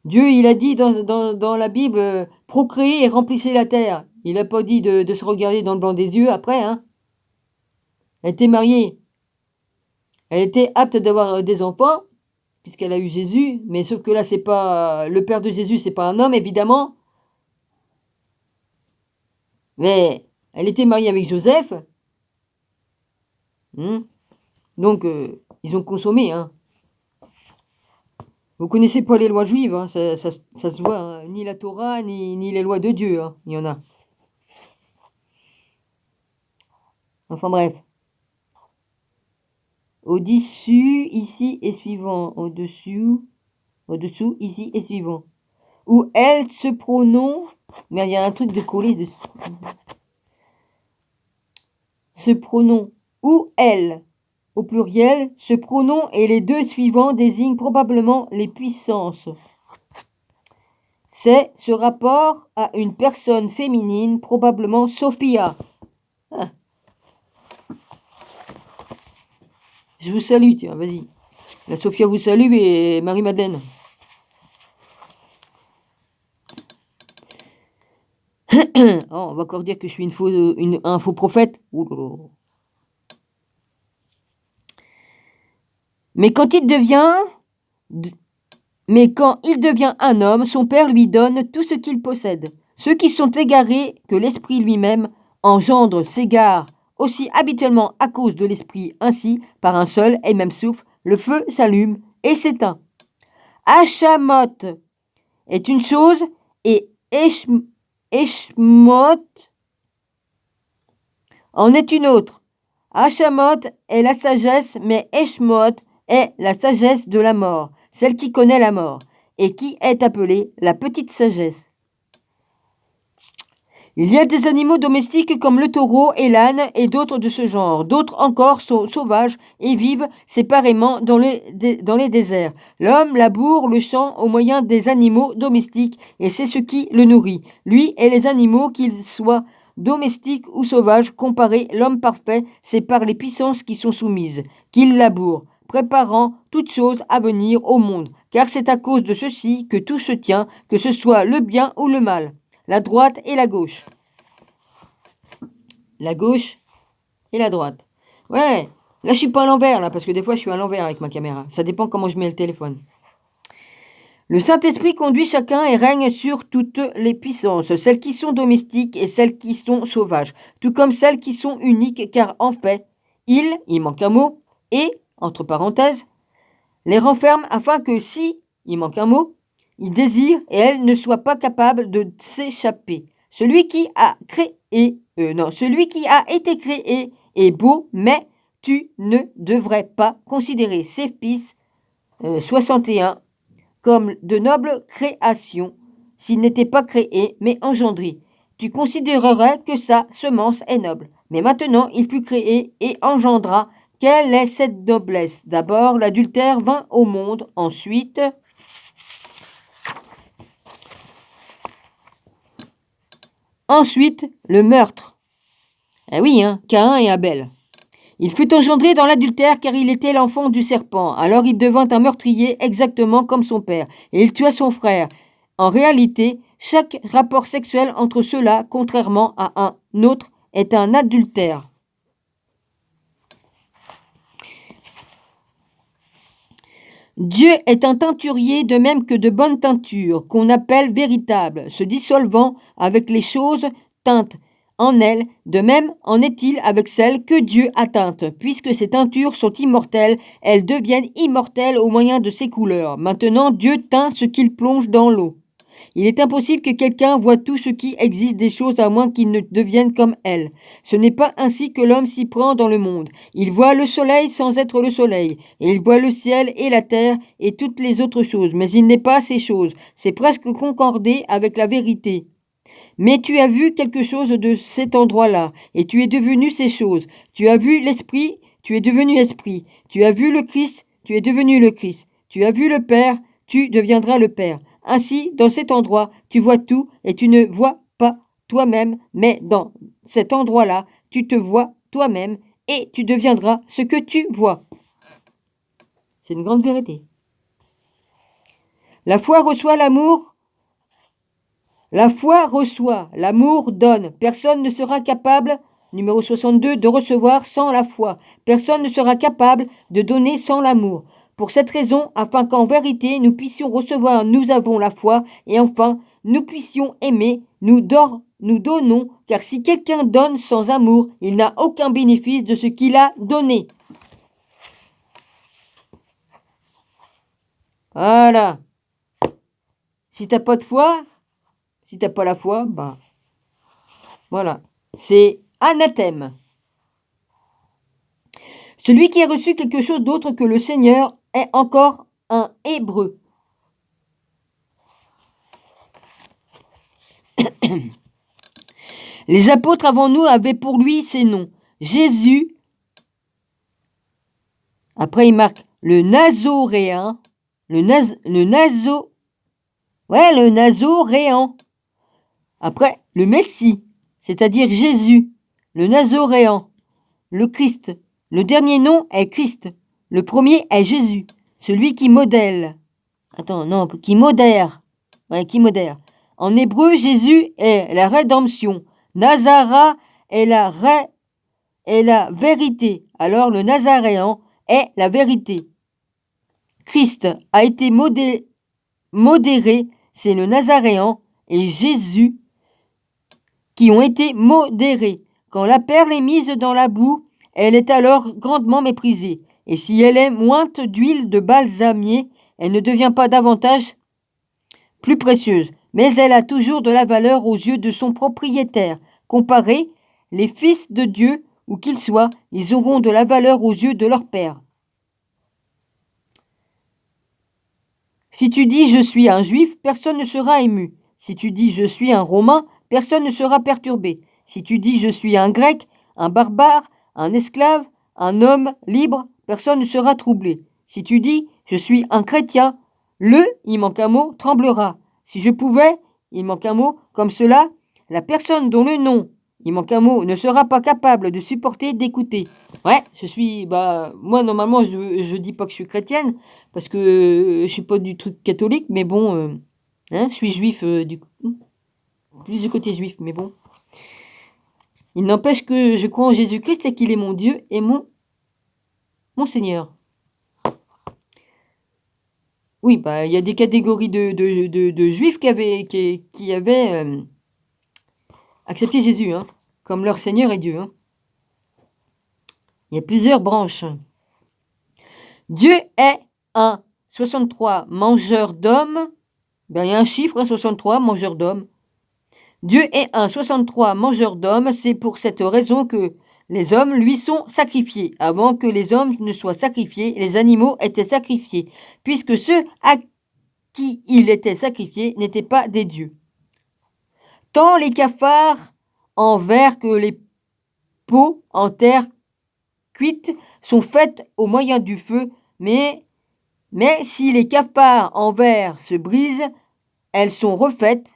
Dieu, il a dit dans la Bible, procréez et remplissez la terre. Il n'a pas dit de se regarder dans le blanc des yeux après, hein. Elle était mariée. Elle était apte d'avoir des enfants, puisqu'elle a eu Jésus, mais sauf que là, c'est pas le père de Jésus, c'est pas un homme, évidemment. Mais elle était mariée avec Joseph. Donc, ils ont consommé, hein. Vous connaissez pas les lois juives, hein, ça se voit, hein. Ni la Torah, ni les lois de Dieu, hein. Il y en a. Enfin bref. Au-dessus, ici et suivant. Au-dessous, ici et suivant. Où elle se prononce. Mais il y a un truc de coller dessus. Ce pronom ou elle, au pluriel, ce pronom et les deux suivants désignent probablement les puissances. C'est ce rapport à une personne féminine, probablement Sophia. Ah. Je vous salue, tiens, vas-y. La Sophia vous salue et Marie-Madeleine. Oh, on va encore dire que je suis un faux prophète. Mais quand il devient un homme, son père lui donne tout ce qu'il possède. Ceux qui sont égarés, que l'esprit lui-même engendre, s'égarent aussi habituellement à cause de l'esprit. Ainsi, par un seul et même souffle, le feu s'allume et s'éteint. Hachamot est une chose et Eshmot en est une autre. Hachamot est la sagesse, mais Eshmot est la sagesse de la mort, celle qui connaît la mort, et qui est appelée la petite sagesse. Il y a des animaux domestiques comme le taureau et l'âne et d'autres de ce genre. D'autres encore sont sauvages et vivent séparément dans les déserts. L'homme laboure le champ au moyen des animaux domestiques et c'est ce qui le nourrit. Lui et les animaux, qu'ils soient domestiques ou sauvages, comparés, l'homme parfait, c'est par les puissances qui sont soumises qu'il laboure, préparant toutes choses à venir au monde. Car c'est à cause de ceci que tout se tient, que ce soit le bien ou le mal. La droite et la gauche. La gauche et la droite. Ouais, là je suis pas à l'envers, là, parce que des fois je suis à l'envers avec ma caméra. Ça dépend comment je mets le téléphone. Le Saint-Esprit conduit chacun et règne sur toutes les puissances, celles qui sont domestiques et celles qui sont sauvages, tout comme celles qui sont uniques, car en fait, il manque un mot, et, entre parenthèses, les renferme afin que si il manque un mot, il désire et elle ne soit pas capable de s'échapper. Celui qui a été créé est beau, mais tu ne devrais pas considérer ses fils 61 comme de nobles créations s'ils n'étaient pas créés mais engendrés. Tu considérerais que sa semence est noble. Mais maintenant il fut créé et engendra. Quelle est cette noblesse? D'abord, l'adultère vint au monde. Ensuite, le meurtre. Eh oui, hein, Caïn et Abel. Il fut engendré dans l'adultère car il était l'enfant du serpent. Alors il devint un meurtrier exactement comme son père. Et il tua son frère. En réalité, chaque rapport sexuel entre ceux-là, contrairement à un autre, est un adultère. Dieu est un teinturier de même que de bonnes teintures, qu'on appelle véritables, se dissolvant avec les choses teintes en elles, de même en est-il avec celles que Dieu a teintes. Puisque ces teintures sont immortelles, elles deviennent immortelles au moyen de ces couleurs. Maintenant, Dieu teint ce qu'il plonge dans l'eau. Il est impossible que quelqu'un voie tout ce qui existe des choses à moins qu'il ne devienne comme elles. Ce n'est pas ainsi que l'homme s'y prend dans le monde. Il voit le soleil sans être le soleil, et il voit le ciel et la terre et toutes les autres choses, mais il n'est pas ces choses. C'est presque concordé avec la vérité. Mais tu as vu quelque chose de cet endroit-là, et tu es devenu ces choses. Tu as vu l'Esprit, tu es devenu Esprit. Tu as vu le Christ, tu es devenu le Christ. Tu as vu le Père, tu deviendras le Père. Ainsi, dans cet endroit, tu vois tout et tu ne vois pas toi-même, mais dans cet endroit-là, tu te vois toi-même et tu deviendras ce que tu vois. C'est une grande vérité. La foi reçoit l'amour La foi reçoit, l'amour donne. Personne ne sera capable, numéro 62, de recevoir sans la foi. Personne ne sera capable de donner sans l'amour. Pour cette raison, afin qu'en vérité nous puissions recevoir, nous avons la foi, et enfin, nous puissions aimer, nous donnons, car si quelqu'un donne sans amour, il n'a aucun bénéfice de ce qu'il a donné. Voilà. Si t'as pas de foi, si t'as pas la foi, bah voilà. C'est anathème. Celui qui a reçu quelque chose d'autre que le Seigneur est encore un Hébreu. Les apôtres avant nous avaient pour lui ces noms. Jésus, après il marque le Nazoréen, le Nazoréen. Après, le Messie, c'est-à-dire Jésus, le Nazoréen, le Christ. Le dernier nom est Christ. Le premier est Jésus, celui qui modèle. Qui modère. Ouais, qui modère. En hébreu, Jésus est la rédemption. Nazara est la vérité. Alors le Nazaréen est la vérité. Christ a été modéré, c'est le Nazaréen et Jésus qui ont été modérés. Quand la perle est mise dans la boue, elle est alors grandement méprisée. Et si elle est mointe d'huile de balsamier, elle ne devient pas davantage plus précieuse, mais elle a toujours de la valeur aux yeux de son propriétaire. Comparez, les fils de Dieu, où qu'ils soient, ils auront de la valeur aux yeux de leur Père. Si tu dis « je suis un juif », personne ne sera ému. Si tu dis « je suis un romain », personne ne sera perturbé. Si tu dis « je suis un grec », un barbare, un esclave, un homme libre, personne ne sera troublé. Si tu dis « je suis un chrétien », il manque un mot, tremblera. Si je pouvais, il manque un mot, comme cela, la personne dont le nom, il manque un mot, ne sera pas capable de supporter d'écouter. Ouais, moi normalement je dis pas que je suis chrétienne, parce que je suis pas du truc catholique, mais bon, je suis juif plus du côté juif, mais bon. Il n'empêche que je crois en Jésus-Christ et qu'il est mon Dieu et mon Seigneur. Oui, il y a des catégories de juifs qui avaient accepté Jésus, comme leur Seigneur et Dieu. Il y a plusieurs branches. Dieu est un 63 mangeur d'hommes. Il y a un chiffre, 63 mangeur d'hommes. Dieu est un 63 mangeur d'hommes. C'est pour cette raison que les hommes lui sont sacrifiés. Avant que les hommes ne soient sacrifiés, les animaux étaient sacrifiés, puisque ceux à qui il était sacrifié n'étaient pas des dieux. Tant les cafards en verre que les pots en terre cuite sont faites au moyen du feu, mais si les cafards en verre se brisent, elles sont refaites.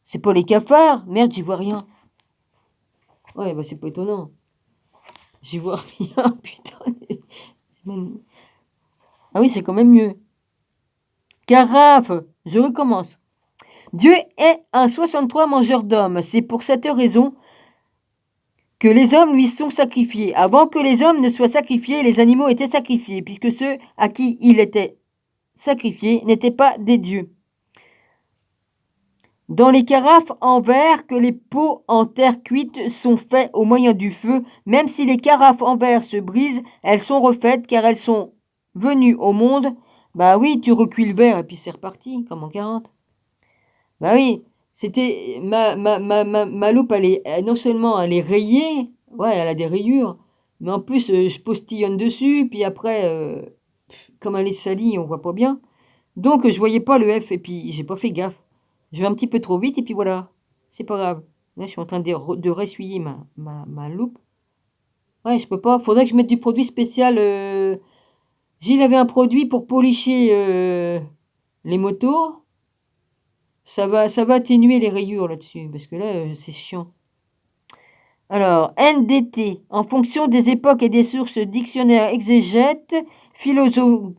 C'est pas les cafards? Merde, j'y vois rien. Ouais, c'est pas étonnant. J'y vois rien, putain. Ah oui, c'est quand même mieux. Carafe, je recommence. Dieu est un 63 mangeur d'hommes. C'est pour cette raison que les hommes lui sont sacrifiés. Avant que les hommes ne soient sacrifiés, les animaux étaient sacrifiés, puisque ceux à qui il était sacrifié n'étaient pas des dieux. Dans les carafes en verre que les pots en terre cuite sont faits au moyen du feu, même si les carafes en verre se brisent, elles sont refaites car elles sont venues au monde. Bah oui, tu recuis le verre et puis c'est reparti, comme en 40. Bah oui, c'était ma loupe, non seulement elle est rayée, ouais, elle a des rayures, mais en plus je postillonne dessus, puis après, comme elle est salie, on voit pas bien. Donc je voyais pas le F et puis j'ai pas fait gaffe. Je vais un petit peu trop vite et puis voilà, c'est pas grave. Là je suis en train de ressuyer ma loupe. Ouais, je peux pas, faudrait que je mette du produit spécial. Gilles avait un produit pour policher les motos. Ça va atténuer les rayures là-dessus, parce que là, c'est chiant. Alors, NDT, en fonction des époques et des sources, dictionnaire exégète, philologue,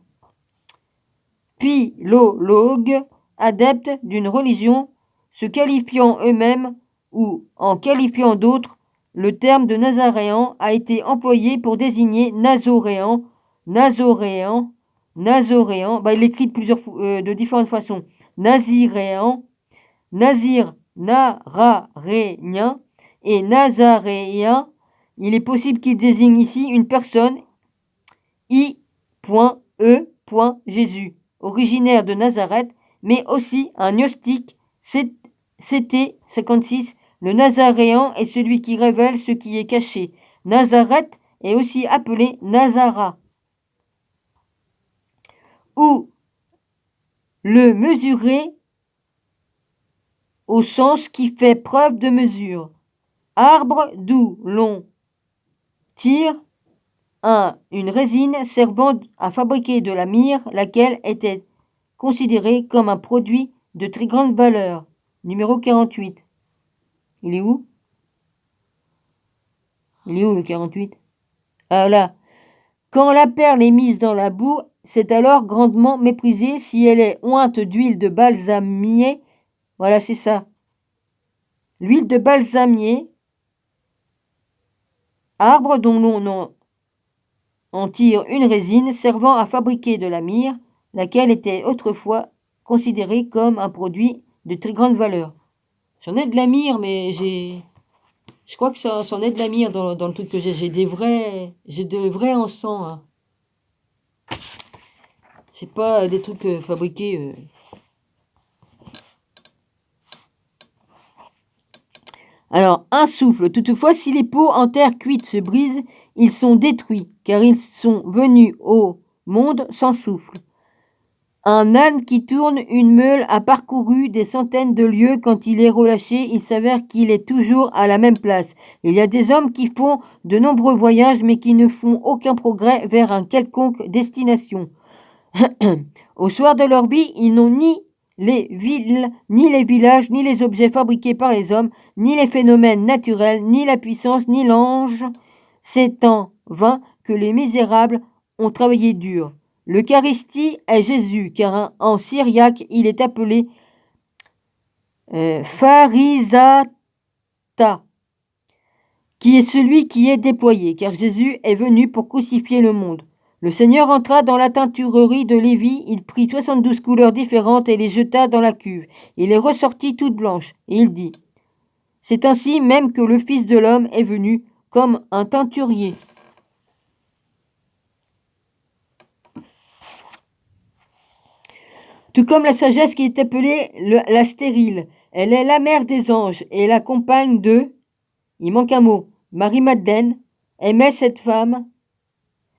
adepte d'une religion se qualifiant eux-mêmes ou en qualifiant d'autres, le terme de nazaréen a été employé pour désigner nazoréen, il l'écrit de différentes façons, naziréen, nazir, nararénien et nazaréen. Il est possible qu'il désigne ici une personne, I.E. Jésus, originaire de Nazareth, mais aussi un gnostique, CT 56. Le Nazaréen est celui qui révèle ce qui est caché. Nazareth est aussi appelé Nazara, ou le mesurer au sens qui fait preuve de mesure. Arbre d'où l'on tire une résine servant à fabriquer de la myrrhe, laquelle était considérée comme un produit de très grande valeur. Numéro 48. Il est où? Il est où le 48? Ah là. Quand la perle est mise dans la boue, c'est alors grandement méprisée si elle est ointe d'huile de balsamier. Voilà, c'est ça. L'huile de balsamier, arbre dont l'on en tire une résine servant à fabriquer de la myrrhe, laquelle était autrefois considérée comme un produit de très grande valeur. J'en ai de la myrrhe, mais je crois que ça c'en est de la myrrhe dans le truc que j'ai. J'ai de vrais encens. Hein. C'est pas des trucs fabriqués. Alors, un souffle. Toutefois, si les pots en terre cuite se brisent, ils sont détruits, car ils sont venus au monde sans souffle. Un âne qui tourne une meule a parcouru des centaines de lieues. Quand il est relâché, il s'avère qu'il est toujours à la même place. Il y a des hommes qui font de nombreux voyages, mais qui ne font aucun progrès vers un quelconque destination. Au soir de leur vie, ils n'ont ni les villes, ni les villages, ni les objets fabriqués par les hommes, ni les phénomènes naturels, ni la puissance, ni l'ange. C'est en vain que les misérables ont travaillé dur. L'Eucharistie est Jésus, car en syriaque, il est appelé Pharisata, qui est celui qui est déployé, car Jésus est venu pour crucifier le monde. Le Seigneur entra dans la teinturerie de Lévi, il prit 72 couleurs différentes et les jeta dans la cuve. Il est ressorti toute blanche, et il dit, c'est ainsi même que le Fils de l'homme est venu comme un teinturier. Tout comme la sagesse qui est appelée la stérile, elle est la mère des anges et la compagne de, il manque un mot, Marie-Madeleine aimait cette femme.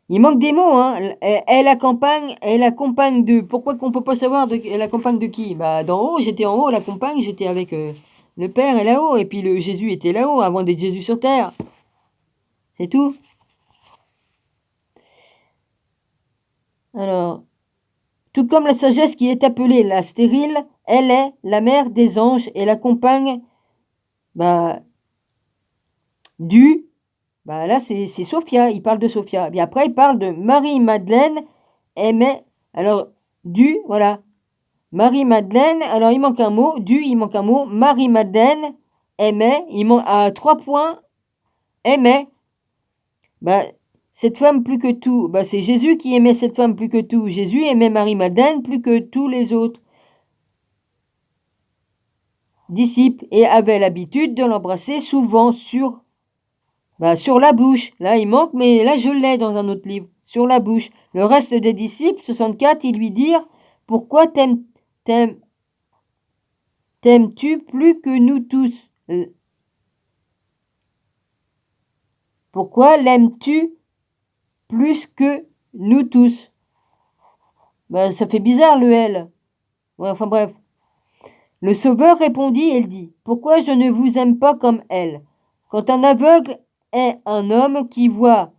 Il manque des mots, hein. Elle la compagne de. Pourquoi qu'on peut pas savoir la compagne de qui? Bah d'en haut, j'étais en haut, la compagne, j'étais avec le Père est là-haut, et puis le Jésus était là-haut avant d'être Jésus sur terre. C'est tout. Alors, tout comme la sagesse qui est appelée la stérile, elle est la mère des anges et la compagne du. Bah là, c'est Sophia, il parle de Sophia. Puis après, il parle de Marie-Madeleine aimait. Alors, voilà. Marie-Madeleine, alors il manque un mot. Il manque un mot. Marie-Madeleine aimait. Il manque à 3 points. Aimait. Cette femme plus que tout. C'est Jésus qui aimait cette femme plus que tout. Jésus aimait Marie-Madeleine plus que tous les autres disciples et avait l'habitude de l'embrasser souvent sur la bouche. Là, il manque, mais là, je l'ai dans un autre livre. Sur la bouche. Le reste des disciples, 64, ils lui dirent, pourquoi t'aimes-tu plus que nous tous? Pourquoi l'aimes-tu plus que nous tous? Ça fait bizarre le L. Ouais, enfin bref. Le Sauveur répondit, elle dit, pourquoi je ne vous aime pas comme elle? Quand un aveugle est un homme qui voit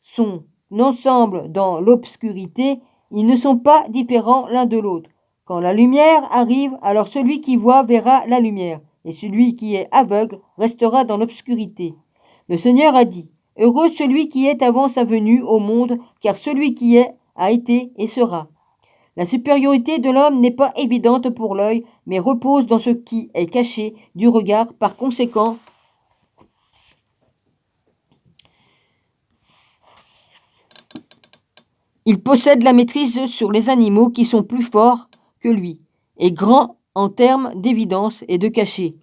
son ensemble dans l'obscurité, ils ne sont pas différents l'un de l'autre. Quand la lumière arrive, alors celui qui voit verra la lumière, et celui qui est aveugle restera dans l'obscurité. Le Seigneur a dit, heureux celui qui est avant sa venue au monde, car celui qui est, a été et sera. La supériorité de l'homme n'est pas évidente pour l'œil, mais repose dans ce qui est caché du regard. Par conséquent, il possède la maîtrise sur les animaux qui sont plus forts que lui, et grands en termes d'évidence et de cachet.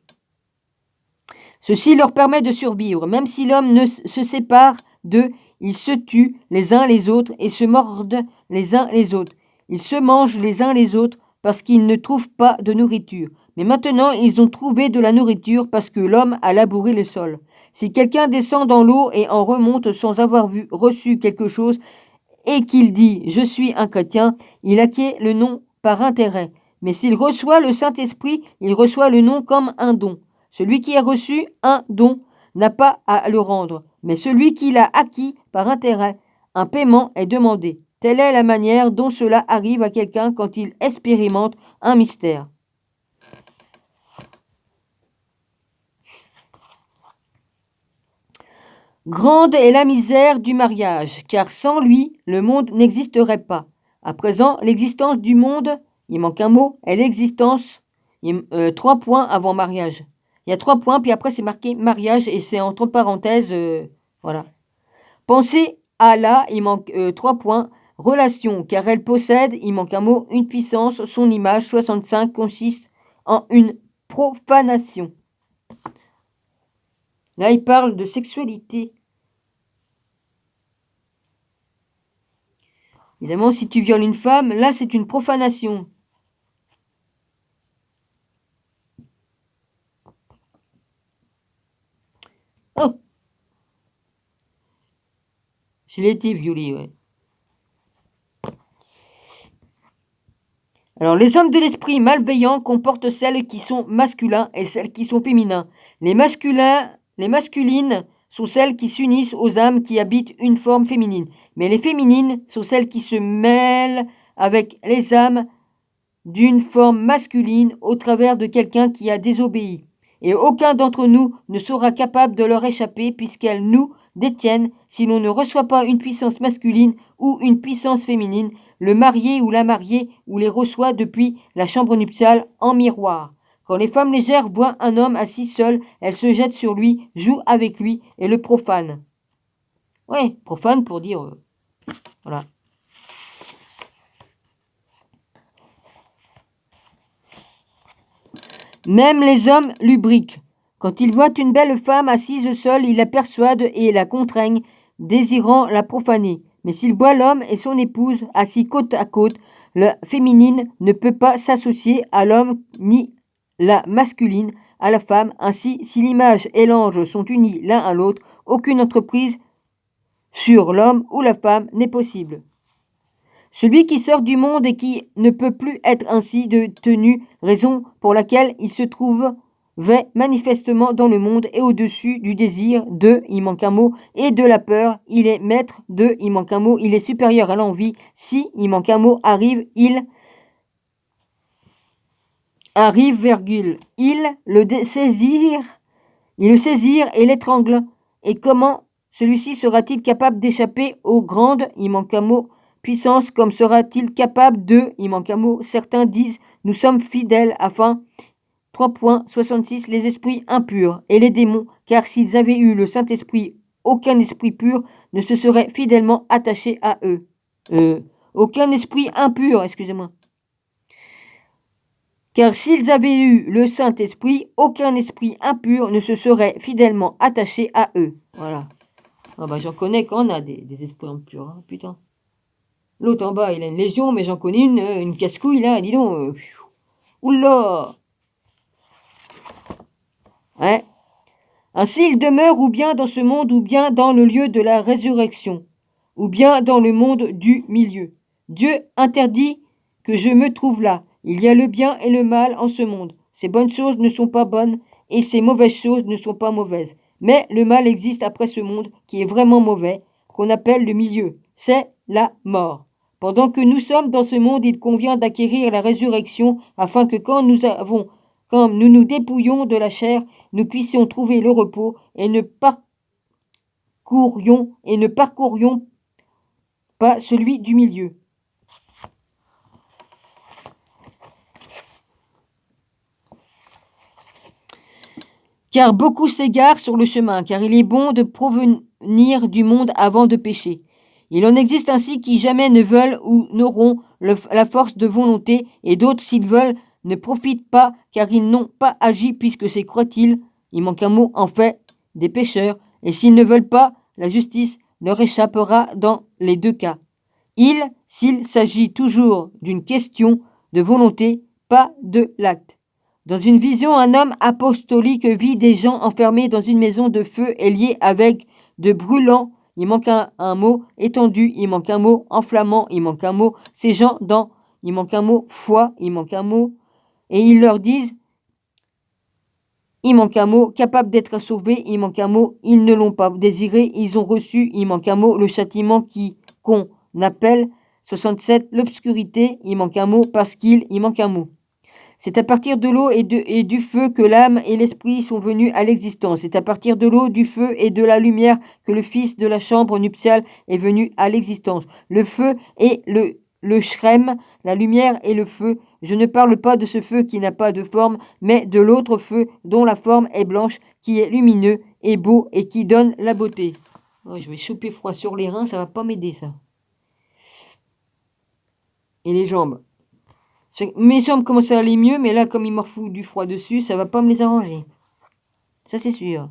Ceci leur permet de survivre, même si l'homme ne se sépare d'eux, ils se tuent les uns les autres et se mordent les uns les autres. Ils se mangent les uns les autres parce qu'ils ne trouvent pas de nourriture. Mais maintenant, ils ont trouvé de la nourriture parce que l'homme a labouré le sol. Si quelqu'un descend dans l'eau et en remonte sans avoir reçu quelque chose, et qu'il dit « Je suis un chrétien », il acquiert le nom par intérêt. Mais s'il reçoit le Saint-Esprit, il reçoit le nom comme un don. Celui qui a reçu un don n'a pas à le rendre, mais celui qui l'a acquis par intérêt, un paiement est demandé. Telle est la manière dont cela arrive à quelqu'un quand il expérimente un mystère. Grande est la misère du mariage, car sans lui, le monde n'existerait pas. À présent, l'existence du monde, il manque un mot, est l'existence, 3 points avant mariage. Il y a 3 points, puis après c'est marqué mariage, et c'est entre parenthèses, voilà. Pensez à là, il manque 3 points, relation, car elle possède, il manque un mot, une puissance, son image, 65, consiste en une profanation. Là, il parle de sexualité. Évidemment, si tu violes une femme, là, c'est une profanation. Oh! Je l'ai été violée, ouais. Alors, les hommes de l'esprit malveillant comportent celles qui sont masculins et celles qui sont féminins. Les masculines sont celles qui s'unissent aux âmes qui habitent une forme féminine. Mais les féminines sont celles qui se mêlent avec les âmes d'une forme masculine au travers de quelqu'un qui a désobéi. Et aucun d'entre nous ne sera capable de leur échapper puisqu'elles nous détiennent si l'on ne reçoit pas une puissance masculine ou une puissance féminine, le marié ou la mariée ou les reçoit depuis la chambre nuptiale en miroir. Quand les femmes légères voient un homme assis seul, elles se jettent sur lui, jouent avec lui et le profanent. Ouais, profane pour dire... voilà. Même les hommes lubriquent. Quand ils voient une belle femme assise seule, ils la persuadent et la contraignent, désirant la profaner. Mais s'ils voient l'homme et son épouse assis côte à côte, la féminine ne peut pas s'associer à l'homme ni la masculine à la femme. Ainsi, si l'image et l'ange sont unis l'un à l'autre, aucune entreprise sur l'homme ou la femme n'est possible. Celui qui sort du monde et qui ne peut plus être ainsi tenu, raison pour laquelle il se trouvait manifestement dans le monde et au-dessus du désir de, il manque un mot, et de la peur, il est maître de, il manque un mot, il est supérieur à l'envie, si, il manque un mot, arrive, virgule, il le saisir et l'étrangle. Et comment celui-ci sera-t-il capable d'échapper aux grandes, il manque un mot, puissance, comme sera-t-il capable de, il manque un mot, certains disent, nous sommes fidèles afin, 3.66, les esprits impurs et les démons, car s'ils avaient eu le Saint-Esprit, aucun esprit pur ne se serait fidèlement attaché à eux. Aucun esprit impur, excusez-moi. Car s'ils avaient eu le Saint-Esprit, aucun esprit impur ne se serait fidèlement attaché à eux. Voilà. Ah bah j'en connais qu'on a des esprits impurs, hein, putain. L'autre en bas, il a une légion, mais j'en connais une casse-couille là, dis donc. Oula! Ouais. Ainsi il demeure ou bien dans ce monde, ou bien dans le lieu de la résurrection, ou bien dans le monde du milieu. Dieu interdit que je me trouve là. Il y a le bien et le mal en ce monde. Ces bonnes choses ne sont pas bonnes, et ces mauvaises choses ne sont pas mauvaises. Mais le mal existe après ce monde, qui est vraiment mauvais, qu'on appelle le milieu. C'est la mort. Pendant que nous sommes dans ce monde, il convient d'acquérir la résurrection, afin que quand nous nous dépouillons de la chair, nous puissions trouver le repos et ne parcourions pas celui du milieu. Car beaucoup s'égarent sur le chemin, car il est bon de provenir du monde avant de pécher. Il en existe ainsi qui jamais ne veulent ou n'auront la force de volonté, et d'autres, s'ils veulent, ne profitent pas, car ils n'ont pas agi, puisque c'est, croient-ils, il manque un mot, en fait, des pécheurs, et s'ils ne veulent pas, la justice leur échappera dans les deux cas. S'il s'agit toujours d'une question de volonté, pas de l'acte. Dans une vision, un homme apostolique vit des gens enfermés dans une maison de feu et liés avec de brûlants, il manque un mot, étendu, il manque un mot, enflammant, il manque un mot, ces gens dans, il manque un mot, foi, il manque un mot, et ils leur disent, il manque un mot, capable d'être sauvés, il manque un mot, ils ne l'ont pas désiré, ils ont reçu, il manque un mot, le châtiment qu'on appelle 67, l'obscurité, il manque un mot, parce qu'il manque un mot. C'est à partir de l'eau et du feu que l'âme et l'esprit sont venus à l'existence. C'est à partir de l'eau, du feu et de la lumière que le fils de la chambre nuptiale est venu à l'existence. Le feu et le shrem, la lumière et le feu. Je ne parle pas de ce feu qui n'a pas de forme, mais de l'autre feu dont la forme est blanche, qui est lumineux et beau et qui donne la beauté. Oh, je vais choper froid sur les reins, ça va pas m'aider ça. Et les jambes. Mes jambes commencent à aller mieux, mais là, comme il me fout du froid dessus, ça va pas me les arranger. Ça, c'est sûr.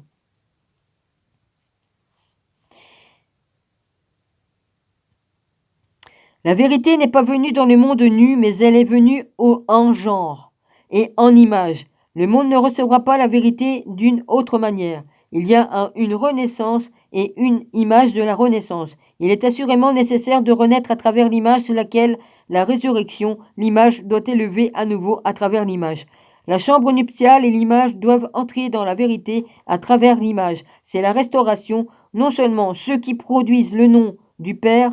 La vérité n'est pas venue dans le monde nu, mais elle est venue en genre et en image. Le monde ne recevra pas la vérité d'une autre manière. Il y a une renaissance et une image de la renaissance. Il est assurément nécessaire de renaître à travers l'image de laquelle la résurrection, l'image doit élever à nouveau à travers l'image. La chambre nuptiale et l'image doivent entrer dans la vérité à travers l'image. C'est la restauration, non seulement ceux qui produisent le nom du Père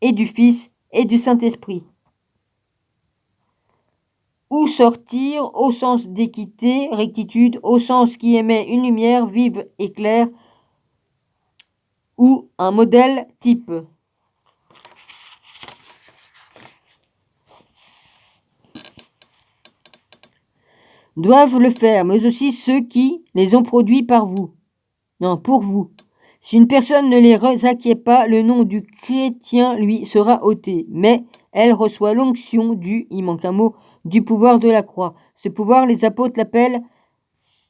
et du Fils et du Saint-Esprit. Ou sortir au sens d'équité, rectitude, au sens qui émet une lumière vive et claire, ou un modèle type. Doivent le faire, mais aussi ceux qui les ont produits par vous. Non, pour vous. Si une personne ne les acquiert pas, le nom du chrétien lui sera ôté, mais elle reçoit l'onction il manque un mot, du pouvoir de la croix. Ce pouvoir, les apôtres l'appellent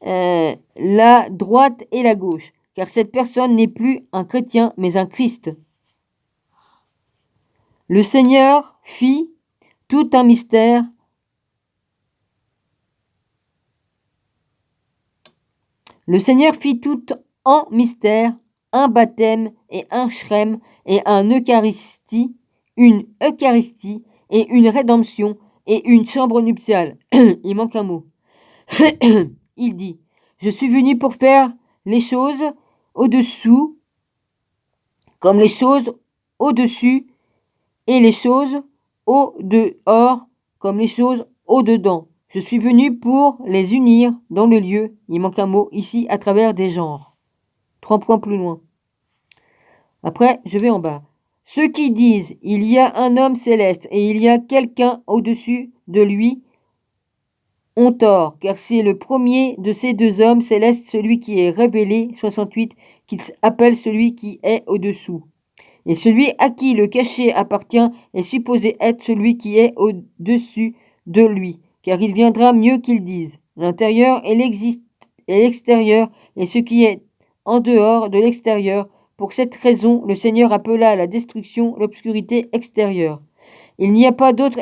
la droite et la gauche, car cette personne n'est plus un chrétien, mais un Christ. Le Seigneur fit tout un mystère. Le Seigneur fit tout en mystère, un baptême et un shrem et une eucharistie et une rédemption et une chambre nuptiale. Il manque un mot. Il dit, je suis venu pour faire les choses au-dessous, comme les choses au-dessus, et les choses au-dehors, comme les choses au-dedans. Je suis venu pour les unir dans le lieu, il manque un mot, ici, à travers des genres. 3 points plus loin. Après, je vais en bas. Ceux qui disent, il y a un homme céleste et il y a quelqu'un au-dessus de lui, ont tort, car c'est le premier de ces deux hommes célestes, celui qui est révélé, 68, qu'il appelle celui qui est au-dessous. Et celui à qui le cachet appartient est supposé être celui qui est au-dessus de lui, car il viendra mieux qu'il dise. L'intérieur et l'extérieur, et ce qui est en dehors de l'extérieur. Pour cette raison, le Seigneur appela à la destruction l'obscurité extérieure. Il n'y a pas d'autre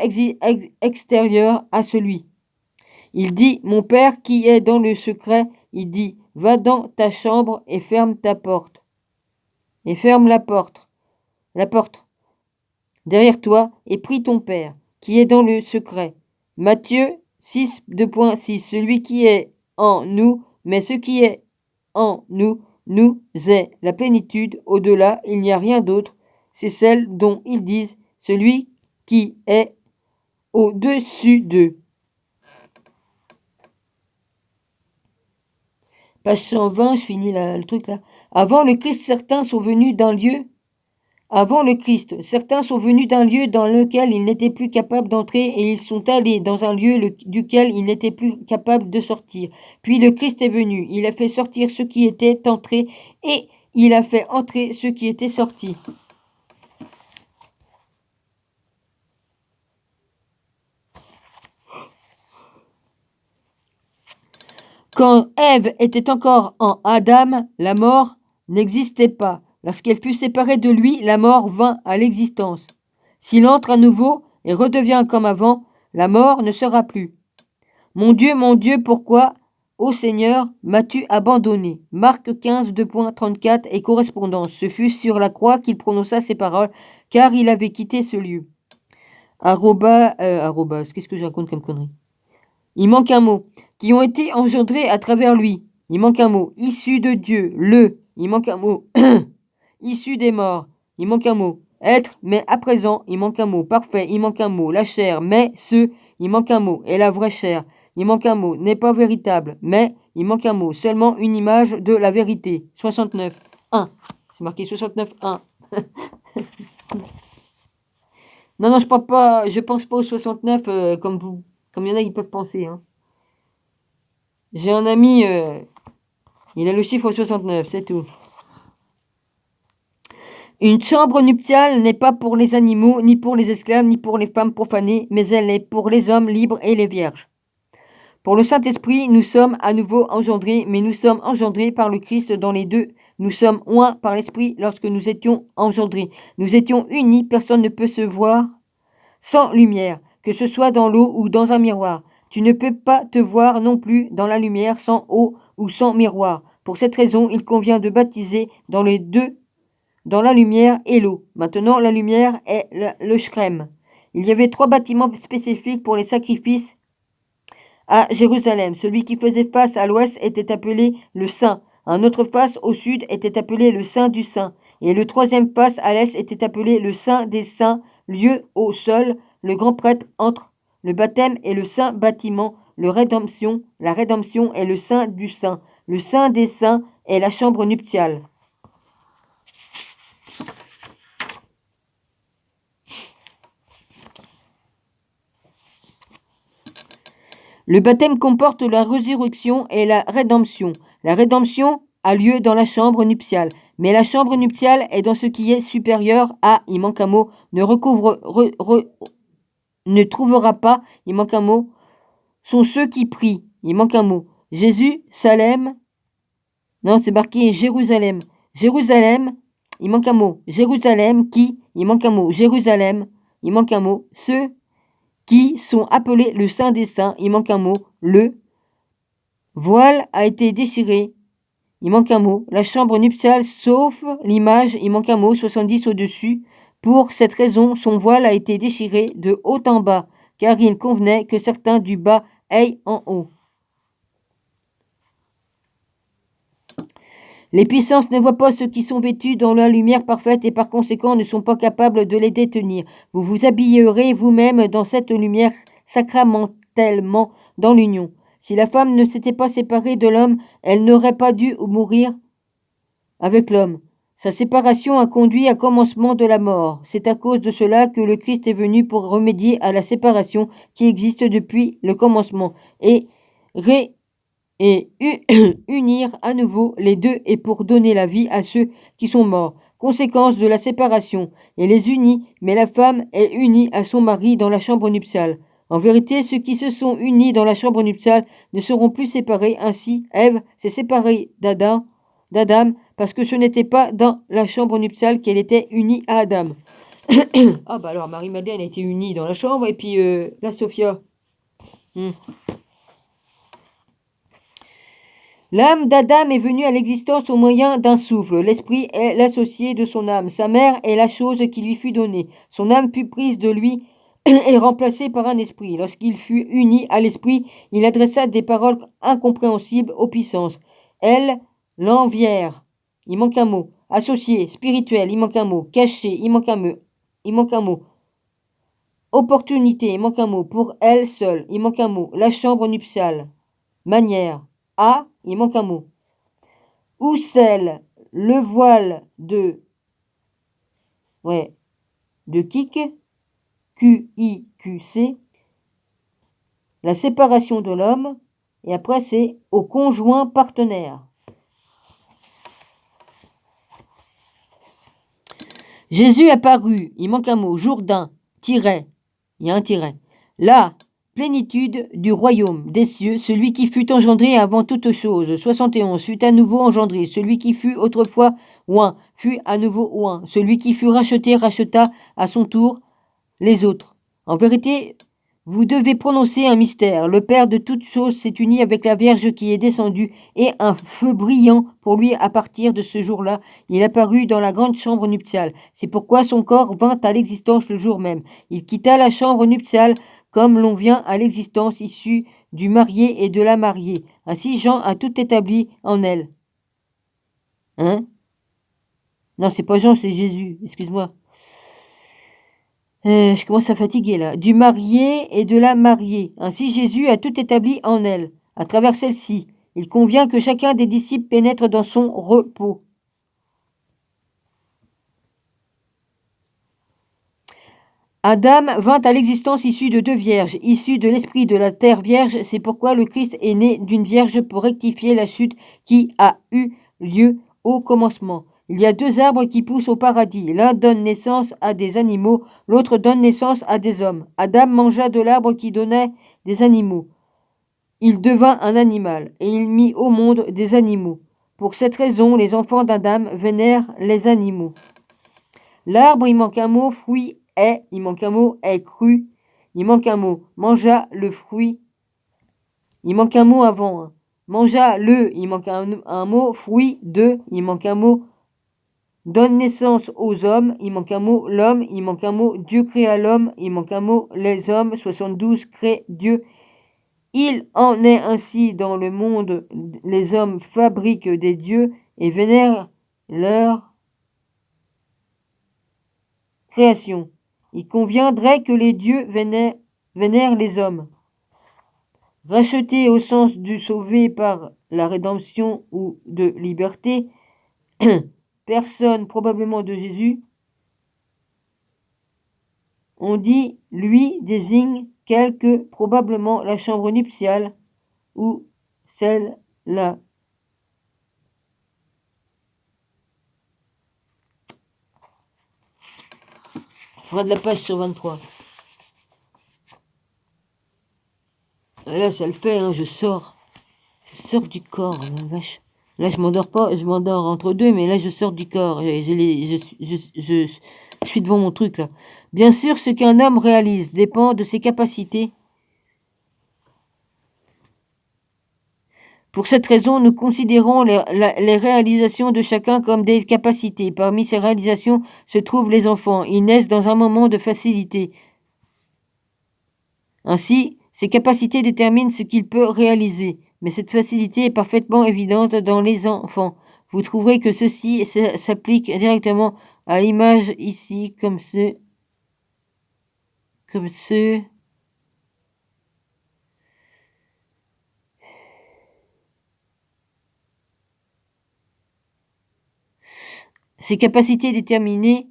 extérieur à celui. Il dit, mon Père qui est dans le secret, il dit, va dans ta chambre et ferme ta porte. Et ferme la porte derrière toi et prie ton Père, qui est dans le secret. Matthieu 6, 2.6, celui qui est en nous, mais ce qui est en nous, nous est la plénitude, au-delà, il n'y a rien d'autre, c'est celle dont ils disent, celui qui est au-dessus d'eux. Page 120, je finis le truc là. Avant, le Christ, certains sont venus d'un lieu Avant le Christ, certains sont venus d'un lieu dans lequel ils n'étaient plus capables d'entrer et ils sont allés dans un lieu duquel ils n'étaient plus capables de sortir. Puis le Christ est venu, il a fait sortir ceux qui étaient entrés et il a fait entrer ceux qui étaient sortis. Quand Ève était encore en Adam, la mort n'existait pas. Lorsqu'elle fut séparée de lui, la mort vint à l'existence. S'il entre à nouveau et redevient comme avant, la mort ne sera plus. Mon Dieu, pourquoi, ô Seigneur, m'as-tu abandonné? Marc 15, 2.34 et correspondance. Ce fut sur la croix qu'il prononça ces paroles, car il avait quitté ce lieu. Qu'est-ce que je raconte comme connerie? Il manque un mot. Qui ont été engendrés à travers lui. Il manque un mot. Issu de Dieu. Il manque un mot. Issu des morts. Il manque un mot. Être, mais à présent. Il manque un mot. Parfait. Il manque un mot. La chair, mais ce. Il manque un mot. Et la vraie chair. Il manque un mot. N'est pas véritable, mais il manque un mot. Seulement une image de la vérité. 69. 1. C'est marqué 69. 1. Non, je pense pas au 69 comme vous. Comme il y en a qui peuvent penser. Hein. J'ai un ami, il a le chiffre 69, c'est tout. Une chambre nuptiale n'est pas pour les animaux, ni pour les esclaves, ni pour les femmes profanées, mais elle est pour les hommes libres et les vierges. Pour le Saint-Esprit, nous sommes à nouveau engendrés, mais nous sommes engendrés par le Christ dans les deux. Nous sommes un par l'Esprit lorsque nous étions engendrés. Nous étions unis, personne ne peut se voir sans lumière, que ce soit dans l'eau ou dans un miroir. Tu ne peux pas te voir non plus dans la lumière sans eau ou sans miroir. Pour cette raison, il convient de baptiser dans les deux, dans la lumière et l'eau. Maintenant, la lumière est le shrem. Il y avait 3 bâtiments spécifiques pour les sacrifices à Jérusalem. Celui qui faisait face à l'ouest était appelé le Saint. Un autre face au sud était appelé le Saint du Saint. Et le troisième face à l'est était appelé le Saint des Saints, lieu au sol, le grand prêtre entre le baptême et le saint bâtiment, la rédemption est le Saint du Saint. Le Saint des Saints est la chambre nuptiale. Le baptême comporte la résurrection et la rédemption. La rédemption a lieu dans la chambre nuptiale, mais la chambre nuptiale est dans ce qui est supérieur à, il manque un mot, ne trouvera pas, il manque un mot, sont ceux qui prient, il manque un mot. Jésus, Salem, non, c'est marqué Jérusalem. Jérusalem, il manque un mot. Jérusalem qui, il manque un mot. Jérusalem, il manque un mot. Ceux qui sont appelés le Saint des Saints, il manque un mot. Le voile a été déchiré, il manque un mot. La chambre nuptiale, sauf l'image, il manque un mot. 70 au-dessus. Pour cette raison, son voile a été déchiré de haut en bas, car il convenait que certains du bas aillent en haut. Les puissances ne voient pas ceux qui sont vêtus dans la lumière parfaite et par conséquent ne sont pas capables de les détenir. Vous vous habillerez vous-même dans cette lumière sacramentellement dans l'union. Si la femme ne s'était pas séparée de l'homme, elle n'aurait pas dû mourir avec l'homme. Sa séparation a conduit à commencement de la mort. C'est à cause de cela que le Christ est venu pour remédier à la séparation qui existe depuis le commencement et unir à nouveau les deux et pour donner la vie à ceux qui sont morts. Conséquence de la séparation, et les unit, mais la femme est unie à son mari dans la chambre nuptiale. En vérité, ceux qui se sont unis dans la chambre nuptiale ne seront plus séparés. Ainsi, Ève s'est séparée d'Adam, parce que ce n'était pas dans la chambre nuptiale qu'elle était unie à Adam. Ah bah alors, Marie-Madeleine a été unie dans la chambre, et puis la Sophia. L'âme d'Adam est venue à l'existence au moyen d'un souffle. L'esprit est l'associé de son âme. Sa mère est la chose qui lui fut donnée. Son âme fut prise de lui et remplacée par un esprit. Lorsqu'il fut uni à l'esprit, il adressa des paroles incompréhensibles aux puissances. Elle l'envièrent. Il manque un mot. Associé, spirituel, il manque un mot. Caché, il manque un mot. Il manque un mot. Opportunité, il manque un mot. Pour elle seule, il manque un mot. La chambre nuptiale. Manière. Ah, il manque un mot. Ou celle, le voile de ouais, de Kik, Q-I-Q-C, la séparation de l'homme, et après c'est au conjoint partenaire. Jésus apparut, il manque un mot, Jourdain, tiret, il y a un tiret. La plénitude du royaume des cieux, celui qui fut engendré avant toute chose, 71, fut à nouveau engendré, celui qui fut autrefois oint, fut à nouveau oint, celui qui fut racheté, racheta à son tour les autres. En vérité, vous devez prononcer un mystère. Le Père de toutes choses s'est uni avec la Vierge qui est descendue, et un feu brillant pour lui à partir de ce jour-là. Il apparut dans la grande chambre nuptiale. C'est pourquoi son corps vint à l'existence le jour même. Il quitta la chambre nuptiale comme l'on vient à l'existence issue du marié et de la mariée. Ainsi Jean a tout établi en elle. Hein? Non, c'est pas Jean, c'est Jésus. Excuse-moi. Je commence à fatiguer là. Du marié et de la mariée. Ainsi Jésus a tout établi en elle, à travers celle-ci. Il convient que chacun des disciples pénètre dans son repos. Adam vint à l'existence issue de deux vierges, issue de l'esprit de la terre vierge. C'est pourquoi le Christ est né d'une vierge pour rectifier la chute qui a eu lieu au commencement. Il y a deux arbres qui poussent au paradis. L'un donne naissance à des animaux, l'autre donne naissance à des hommes. Adam mangea de l'arbre qui donnait des animaux. Il devint un animal, et il mit au monde des animaux. Pour cette raison, les enfants d'Adam vénèrent les animaux. L'arbre, il manque un mot, fruit, est, il manque un mot, est cru. Il manque un mot, mangea le fruit. Il manque un mot avant. Hein. Mangea le, il manque un mot, fruit, de, il manque un mot, donne naissance aux hommes, il manque un mot, l'homme, il manque un mot, Dieu créa l'homme, il manque un mot, les hommes, 72, crée Dieu. Il en est ainsi dans le monde, les hommes fabriquent des dieux et vénèrent leur création. Il conviendrait que les dieux vénèrent les hommes. Rachetés au sens du sauvé par la rédemption ou de liberté, personne probablement de Jésus, on dit lui désigne quelque probablement la chambre nuptiale ou celle-là. On fera de la page sur 23. Et là, ça le fait, hein, je sors du corps, la vache. Là, je m'endors pas, je m'endors entre deux, mais là, je sors du corps. Je suis devant mon truc, là. Bien sûr, ce qu'un homme réalise dépend de ses capacités. Pour cette raison, nous considérons les réalisations de chacun comme des capacités. Parmi ces réalisations se trouvent les enfants. Ils naissent dans un moment de facilité. Ainsi, ces capacités déterminent ce qu'il peut réaliser. Mais cette facilité est parfaitement évidente dans les enfants. Vous trouverez que ceci s'applique directement à l'image ici, comme ceux. Ces capacités déterminent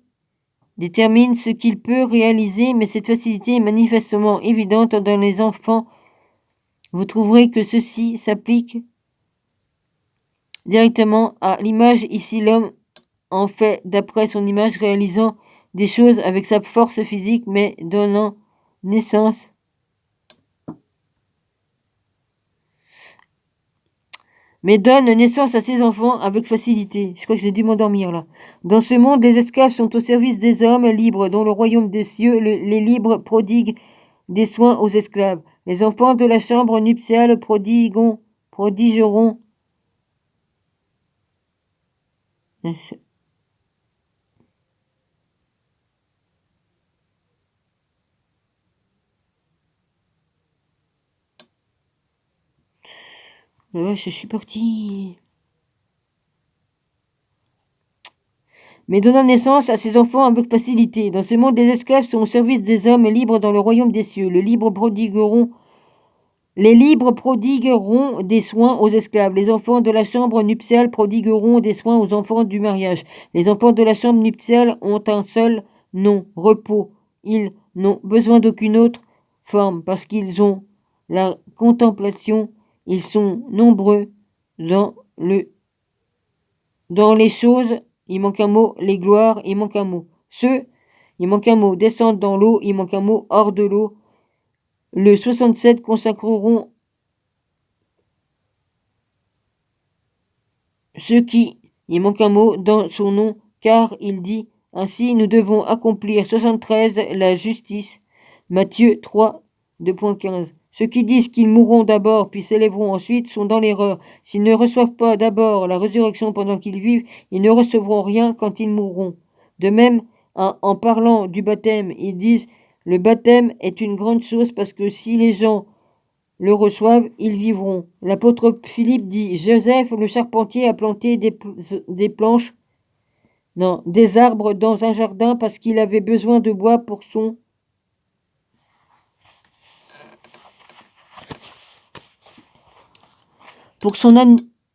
ce qu'il peut réaliser, mais cette facilité est manifestement évidente dans les enfants. Vous trouverez que ceci s'applique directement à l'image ici. L'homme en fait d'après son image, réalisant des choses avec sa force physique, mais donnant naissance donne naissance à ses enfants avec facilité. Je crois que j'ai dû m'endormir là. Dans ce monde, les esclaves sont au service des hommes libres. Dans le royaume des cieux, les libres prodiguent des soins aux esclaves. Les enfants de la chambre nuptiale prodigueront ouais, je suis parti. Mais donnant naissance à ses enfants avec facilité. Dans ce monde, les esclaves sont au service des hommes libres dans le royaume des cieux. Les libres prodigueront des soins aux esclaves. Les enfants de la chambre nuptiale prodigueront des soins aux enfants du mariage. Les enfants de la chambre nuptiale ont un seul n'ont repos, ils n'ont besoin d'aucune autre forme, parce qu'ils ont la contemplation, ils sont nombreux dans les choses, il manque un mot, les gloires, il manque un mot. Ceux, il manque un mot, descendent dans l'eau, il manque un mot, hors de l'eau. Le 67 consacreront ceux qui, il manque un mot, dans son nom, car il dit, ainsi nous devons accomplir 73 la justice. Matthieu 3, 2.15. Ceux qui disent qu'ils mourront d'abord puis s'élèveront ensuite sont dans l'erreur. S'ils ne reçoivent pas d'abord la résurrection pendant qu'ils vivent, ils ne recevront rien quand ils mourront. De même, en parlant du baptême, ils disent le baptême est une grande chose parce que si les gens le reçoivent, ils vivront. L'apôtre Philippe dit Joseph le charpentier a planté des planches, non, des arbres dans un jardin parce qu'il avait besoin de bois pour son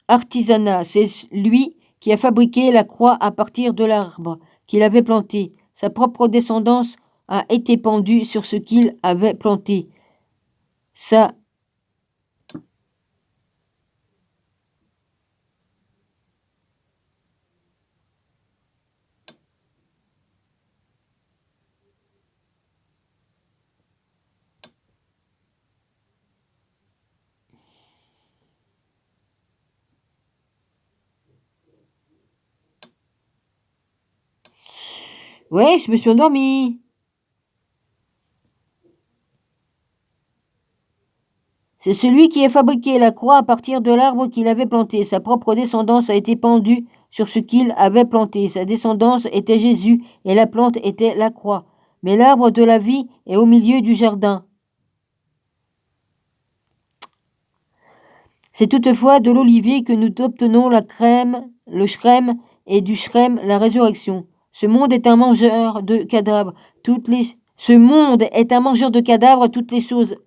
artisanat. C'est lui qui a fabriqué la croix à partir de l'arbre qu'il avait planté. Sa propre descendance a été pendue sur ce qu'il avait planté. Ça. Ouais, je me suis endormie. C'est celui qui a fabriqué la croix à partir de l'arbre qu'il avait planté. Sa propre descendance a été pendue sur ce qu'il avait planté. Sa descendance était Jésus et la plante était la croix. Mais l'arbre de la vie est au milieu du jardin. C'est toutefois de l'olivier que nous obtenons la crème, le shrem, et du shrem la résurrection. Ce monde est un mangeur de cadavres. Ce monde est un mangeur de cadavres. Toutes les choses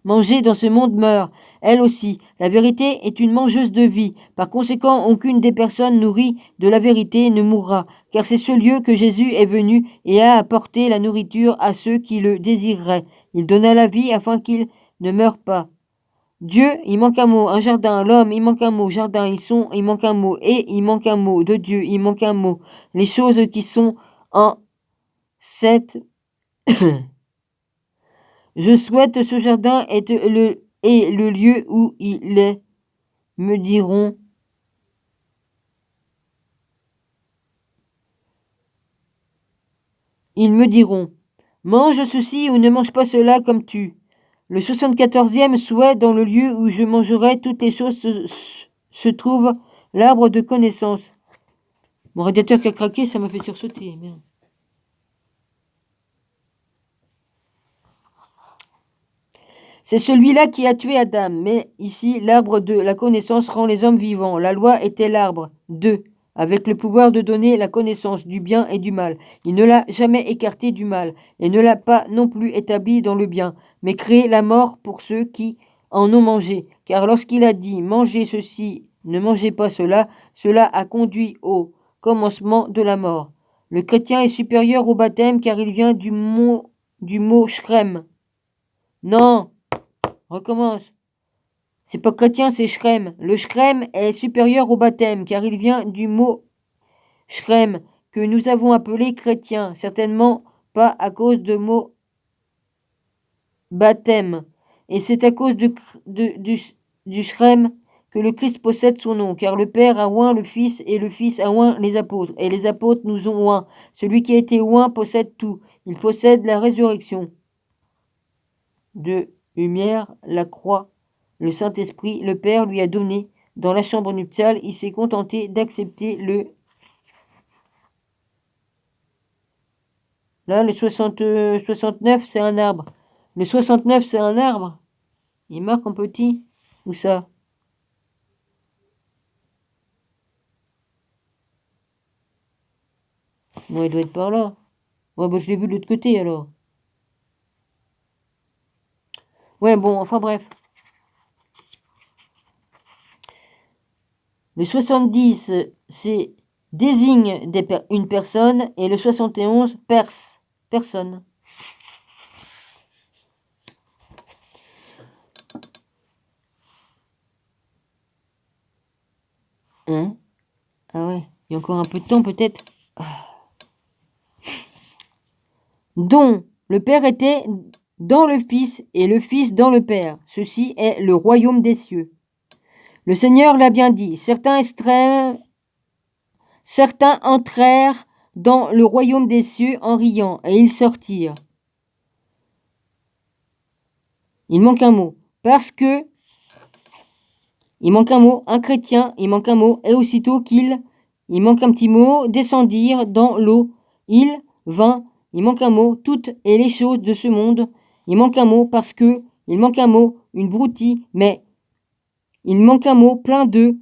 mangées dans ce monde meurent. Elle aussi. La vérité est une mangeuse de vie. Par conséquent, aucune des personnes nourries de la vérité ne mourra, car c'est ce lieu que Jésus est venu et a apporté la nourriture à ceux qui le désireraient. Il donna la vie afin qu'ils ne meurent pas. Dieu, il manque un mot. Un jardin, l'homme, il manque un mot. Jardin, il manque un mot. Et il manque un mot. De Dieu, il manque un mot. Les choses qui sont en cette. Je souhaite ce jardin est le lieu où il est. Me diront. Ils me diront. Mange ceci ou ne mange pas cela comme tu. Le 74e souhait dans le lieu où je mangerai toutes les choses se trouve l'arbre de connaissance. Mon radiateur qui a craqué, ça m'a fait sursauter. Merde. C'est celui-là qui a tué Adam, mais ici, l'arbre de la connaissance rend les hommes vivants. La loi était l'arbre, 2, avec le pouvoir de donner la connaissance du bien et du mal. Il ne l'a jamais écarté du mal, et ne l'a pas non plus établi dans le bien, mais créé la mort pour ceux qui en ont mangé. Car lorsqu'il a dit, mangez ceci, ne mangez pas cela, cela a conduit au commencement de la mort. Le chrétien est supérieur au baptême car il vient du mot shrem. Non, recommence. C'est pas chrétien, c'est shrem. Le shrem est supérieur au baptême, car il vient du mot shrem, que nous avons appelé chrétien, certainement pas à cause de mot baptême. Et c'est à cause du shrem que le Christ possède son nom, car le Père a oint le Fils, et le Fils a oint les apôtres, et les apôtres nous ont oint. Celui qui a été oint possède tout. Il possède la résurrection de lumière, la croix. Le Saint-Esprit, le Père, lui a donné dans la chambre nuptiale. Il s'est contenté d'accepter le... Là, le 69, c'est un arbre. Le 69, c'est un arbre. Il marque en petit. Où ça? Bon, il doit être par là. Ouais, bah, je l'ai vu de l'autre côté, alors. Ouais, bon, enfin bref. Le 70, c'est désigne une personne et le 71, personne. Hein? Ah ouais, il y a encore un peu de temps peut-être. Dont le Père était dans le Fils et le Fils dans le Père. Ceci est le royaume des cieux. Le Seigneur l'a bien dit. Certains entrèrent dans le royaume des cieux en riant, et ils sortirent. Il manque un mot. Parce que il manque un mot, un chrétien, il manque un mot, et aussitôt il manque un petit mot, descendirent dans l'eau, il vint, il manque un mot, toutes et les choses de ce monde, il manque un mot parce que, il manque un mot, une broutille, mais il manque un mot, plein de,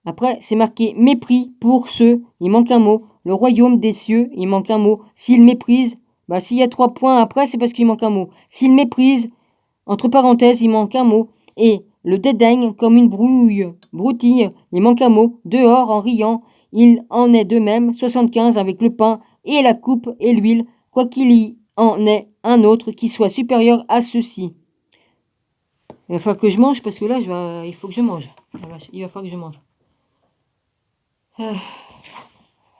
après c'est marqué mépris pour ceux, il manque un mot, le royaume des cieux, il manque un mot, s'il méprise, bah s'il y a 3 points après c'est parce qu'il manque un mot, s'il méprise, entre parenthèses il manque un mot, et le dédaigne comme une broutille, il manque un mot, dehors en riant, il en est de même, 75 avec le pain et la coupe et l'huile, quoiqu'il y en ait un autre qui soit supérieur à ceci. Il va falloir que je mange parce que là, il faut que je mange. Il va falloir que je mange.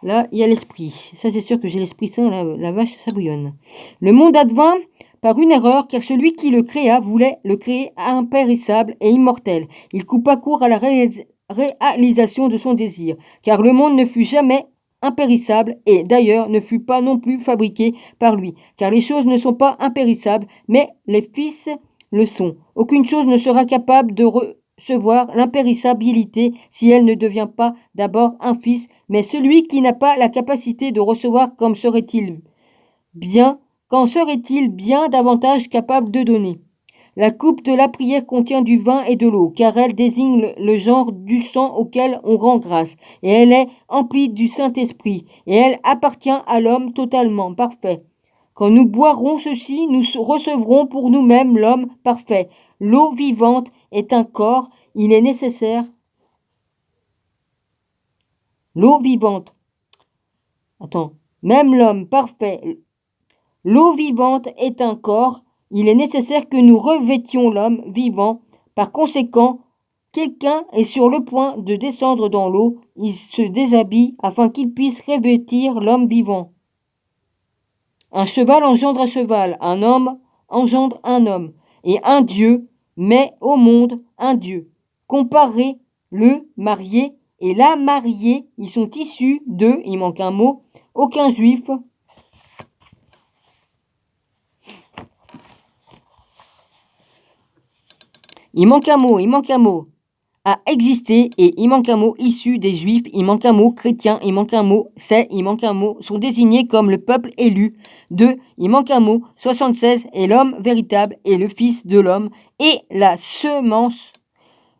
Là, il y a l'esprit. Ça, c'est sûr que j'ai l'esprit sain, la vache, ça bouillonne. Le monde advint par une erreur, car celui qui le créa voulait le créer impérissable et immortel. Il coupa court à la réalisation de son désir, car le monde ne fut jamais impérissable et d'ailleurs ne fut pas non plus fabriqué par lui, car les choses ne sont pas impérissables, mais les fils le sont. Aucune chose ne sera capable de recevoir l'impérissabilité si elle ne devient pas d'abord un fils, mais celui qui n'a pas la capacité de recevoir, qu'en serait-il bien davantage capable de donner? La coupe de la prière contient du vin et de l'eau, car elle désigne le genre du sang auquel on rend grâce, et elle est emplie du Saint-Esprit, et elle appartient à l'homme totalement parfait. Quand nous boirons ceci, nous recevrons pour nous-mêmes l'homme parfait. L'eau vivante est un corps, il est nécessaire. L'eau vivante. Attends. Même l'homme parfait. L'eau vivante est un corps, il est nécessaire que nous revêtions l'homme vivant. Par conséquent, quelqu'un est sur le point de descendre dans l'eau, il se déshabille afin qu'il puisse revêtir l'homme vivant. Un cheval engendre un cheval, un homme engendre un homme, et un Dieu met au monde un Dieu. Comparez le marié et la mariée, ils sont issus de, il manque un mot, aucun juif. Il manque un mot, a existé, et il manque un mot, issu des juifs, il manque un mot, chrétien, il manque un mot, il manque un mot, sont désignés comme le peuple élu. 2, il manque un mot, 76 est l'homme véritable et le fils de l'homme, et la semence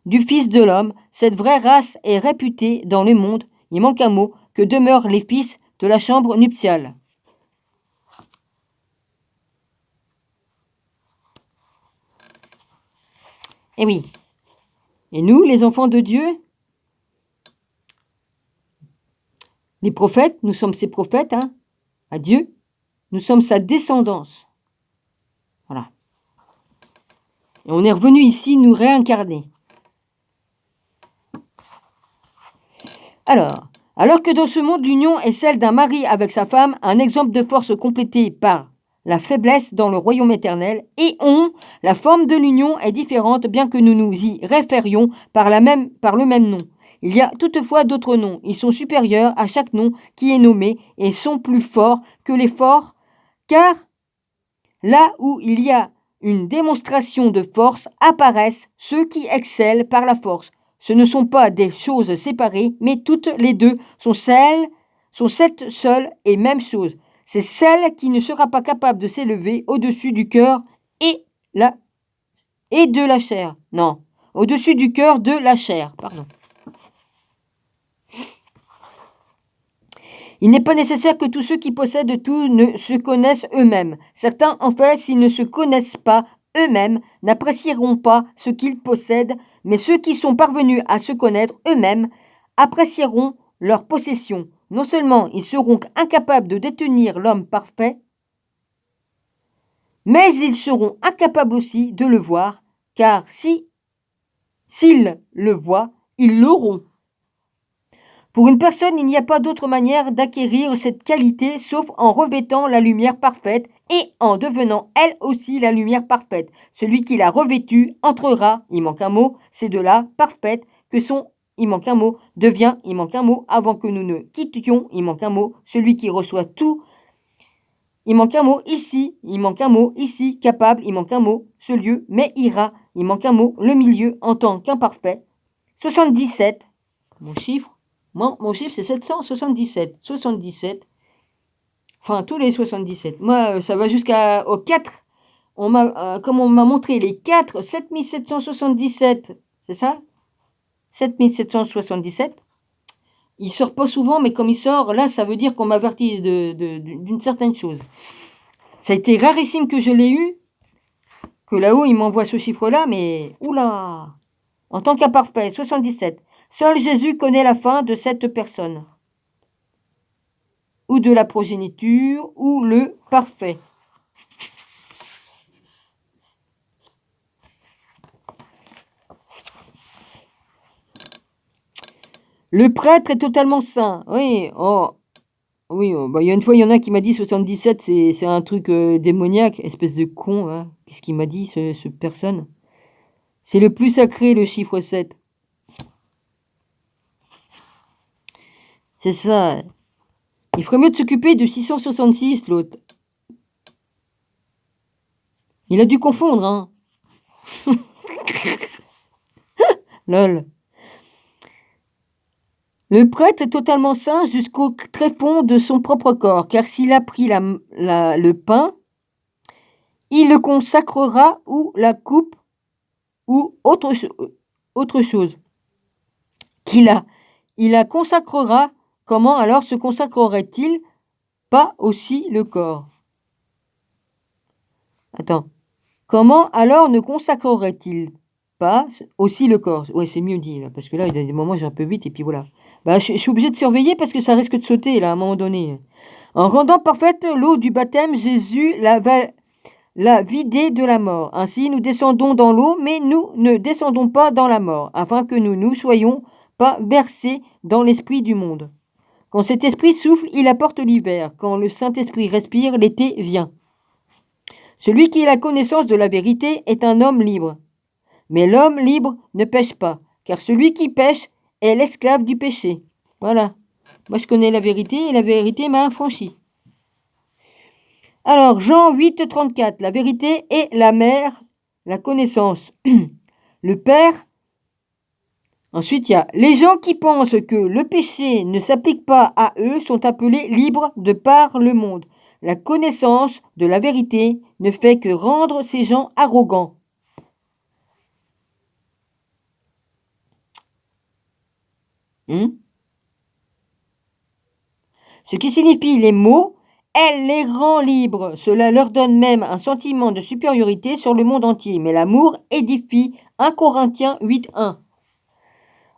du fils de l'homme, cette vraie race est réputée dans le monde, il manque un mot, que demeurent les fils de la chambre nuptiale. Eh oui. Et nous, les enfants de Dieu, les prophètes, nous sommes ses prophètes, hein, à Dieu, nous sommes sa descendance. Voilà. Et on est revenu ici nous réincarner. Alors que dans ce monde, l'union est celle d'un mari avec sa femme, un exemple de force complété par la faiblesse dans le royaume éternel, et la forme de l'union est différente bien que nous nous y référions par le même nom. Il y a toutefois d'autres noms, ils sont supérieurs à chaque nom qui est nommé et sont plus forts que les forts, car là où il y a une démonstration de force apparaissent ceux qui excellent par la force. Ce ne sont pas des choses séparées, mais toutes les deux sont cette seule et même chose. C'est celle qui ne sera pas capable de s'élever au-dessus du cœur et de la chair. Non, au-dessus du cœur de la chair, pardon. Il n'est pas nécessaire que tous ceux qui possèdent tout ne se connaissent eux-mêmes. Certains, en fait, s'ils ne se connaissent pas eux-mêmes, n'apprécieront pas ce qu'ils possèdent, mais ceux qui sont parvenus à se connaître eux-mêmes apprécieront leur possession. non seulement ils seront incapables de détenir l'homme parfait, mais ils seront incapables aussi de le voir, car s'ils le voient, ils l'auront. Pour une personne, il n'y a pas d'autre manière d'acquérir cette qualité sauf en revêtant la lumière parfaite et en devenant elle aussi la lumière parfaite. Celui qui l'a revêtue entrera, il manque un mot, c'est de la parfaite que son, il manque un mot, devient, il manque un mot, avant que nous ne quittions, il manque un mot, celui qui reçoit tout, il manque un mot, ici, il manque un mot, ici, capable, il manque un mot, ce lieu, mais ira, il manque un mot, le milieu, en tant qu'imparfait. 77, mon chiffre. Mon chiffre, c'est 777. 77. Enfin, tous les 77. Moi, ça va jusqu'au 4. Comme on m'a montré les 4, 7777. C'est ça 7777. Il sort pas souvent, mais comme il sort, là, ça veut dire qu'on m'avertit d'une certaine chose. Ça a été rarissime que je l'ai eu. Que là-haut, il m'envoie ce chiffre-là, mais... Oula. En tant qu'imparfait, 77. Seul Jésus connaît la fin de cette personne, ou de la progéniture, ou le parfait. Le prêtre est totalement saint. Oui, oh, oui, oh, bah, il y a une fois, il y en a qui m'a dit 77, c'est un truc démoniaque, espèce de con. Hein. Qu'est-ce qu'il m'a dit, ce personne? C'est le plus sacré, le chiffre 7. C'est ça. Il ferait mieux de s'occuper de 666, l'autre. Il a dû confondre, hein. Lol. Le prêtre est totalement saint jusqu'au tréfonds de son propre corps, car s'il a pris le pain, il le consacrera ou la coupe ou autre chose il la consacrera. Comment alors se consacrerait-il pas aussi le corps? Attends. Comment alors ne consacrerait-il pas aussi le corps? Ouais, c'est mieux dit, là, parce que là, il y a des moments, j'ai un peu vite, et puis voilà. Bah, je suis obligé de surveiller parce que ça risque de sauter, là, à un moment donné. En rendant parfaite l'eau du baptême, Jésus l'a vidée de la mort. Ainsi, nous descendons dans l'eau, mais nous ne descendons pas dans la mort, afin que nous ne soyons pas versés dans l'esprit du monde. Quand cet esprit souffle, il apporte l'hiver. Quand le Saint-Esprit respire, l'été vient. Celui qui a la connaissance de la vérité est un homme libre. Mais l'homme libre ne pêche pas, car celui qui pêche est l'esclave du péché. Voilà. Moi, je connais la vérité et la vérité m'a affranchi. Alors, Jean 8, 34. La vérité est la mère, la connaissance. Le Père. Ensuite, il y a les gens qui pensent que le péché ne s'applique pas à eux sont appelés libres de par le monde. La connaissance de la vérité ne fait que rendre ces gens arrogants. Ce qui signifie les mots, elle les rend libres. Cela leur donne même un sentiment de supériorité sur le monde entier. Mais l'amour édifie. 1 Corinthiens 8, 1.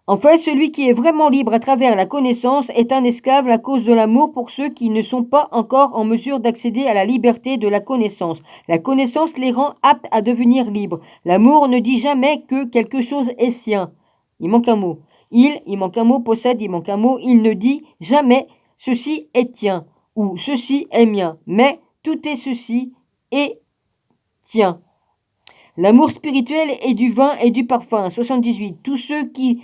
En fait, celui qui est vraiment libre à travers la connaissance est un esclave à cause de l'amour pour ceux qui ne sont pas encore en mesure d'accéder à la liberté de la connaissance. La connaissance les rend aptes à devenir libres. L'amour ne dit jamais que quelque chose est sien. Il manque un mot. Il manque un mot, possède, il manque un mot. Il ne dit jamais ceci est tien ou ceci est mien. Mais tout est ceci et tien. L'amour spirituel est du vin et du parfum. 78. Tous ceux qui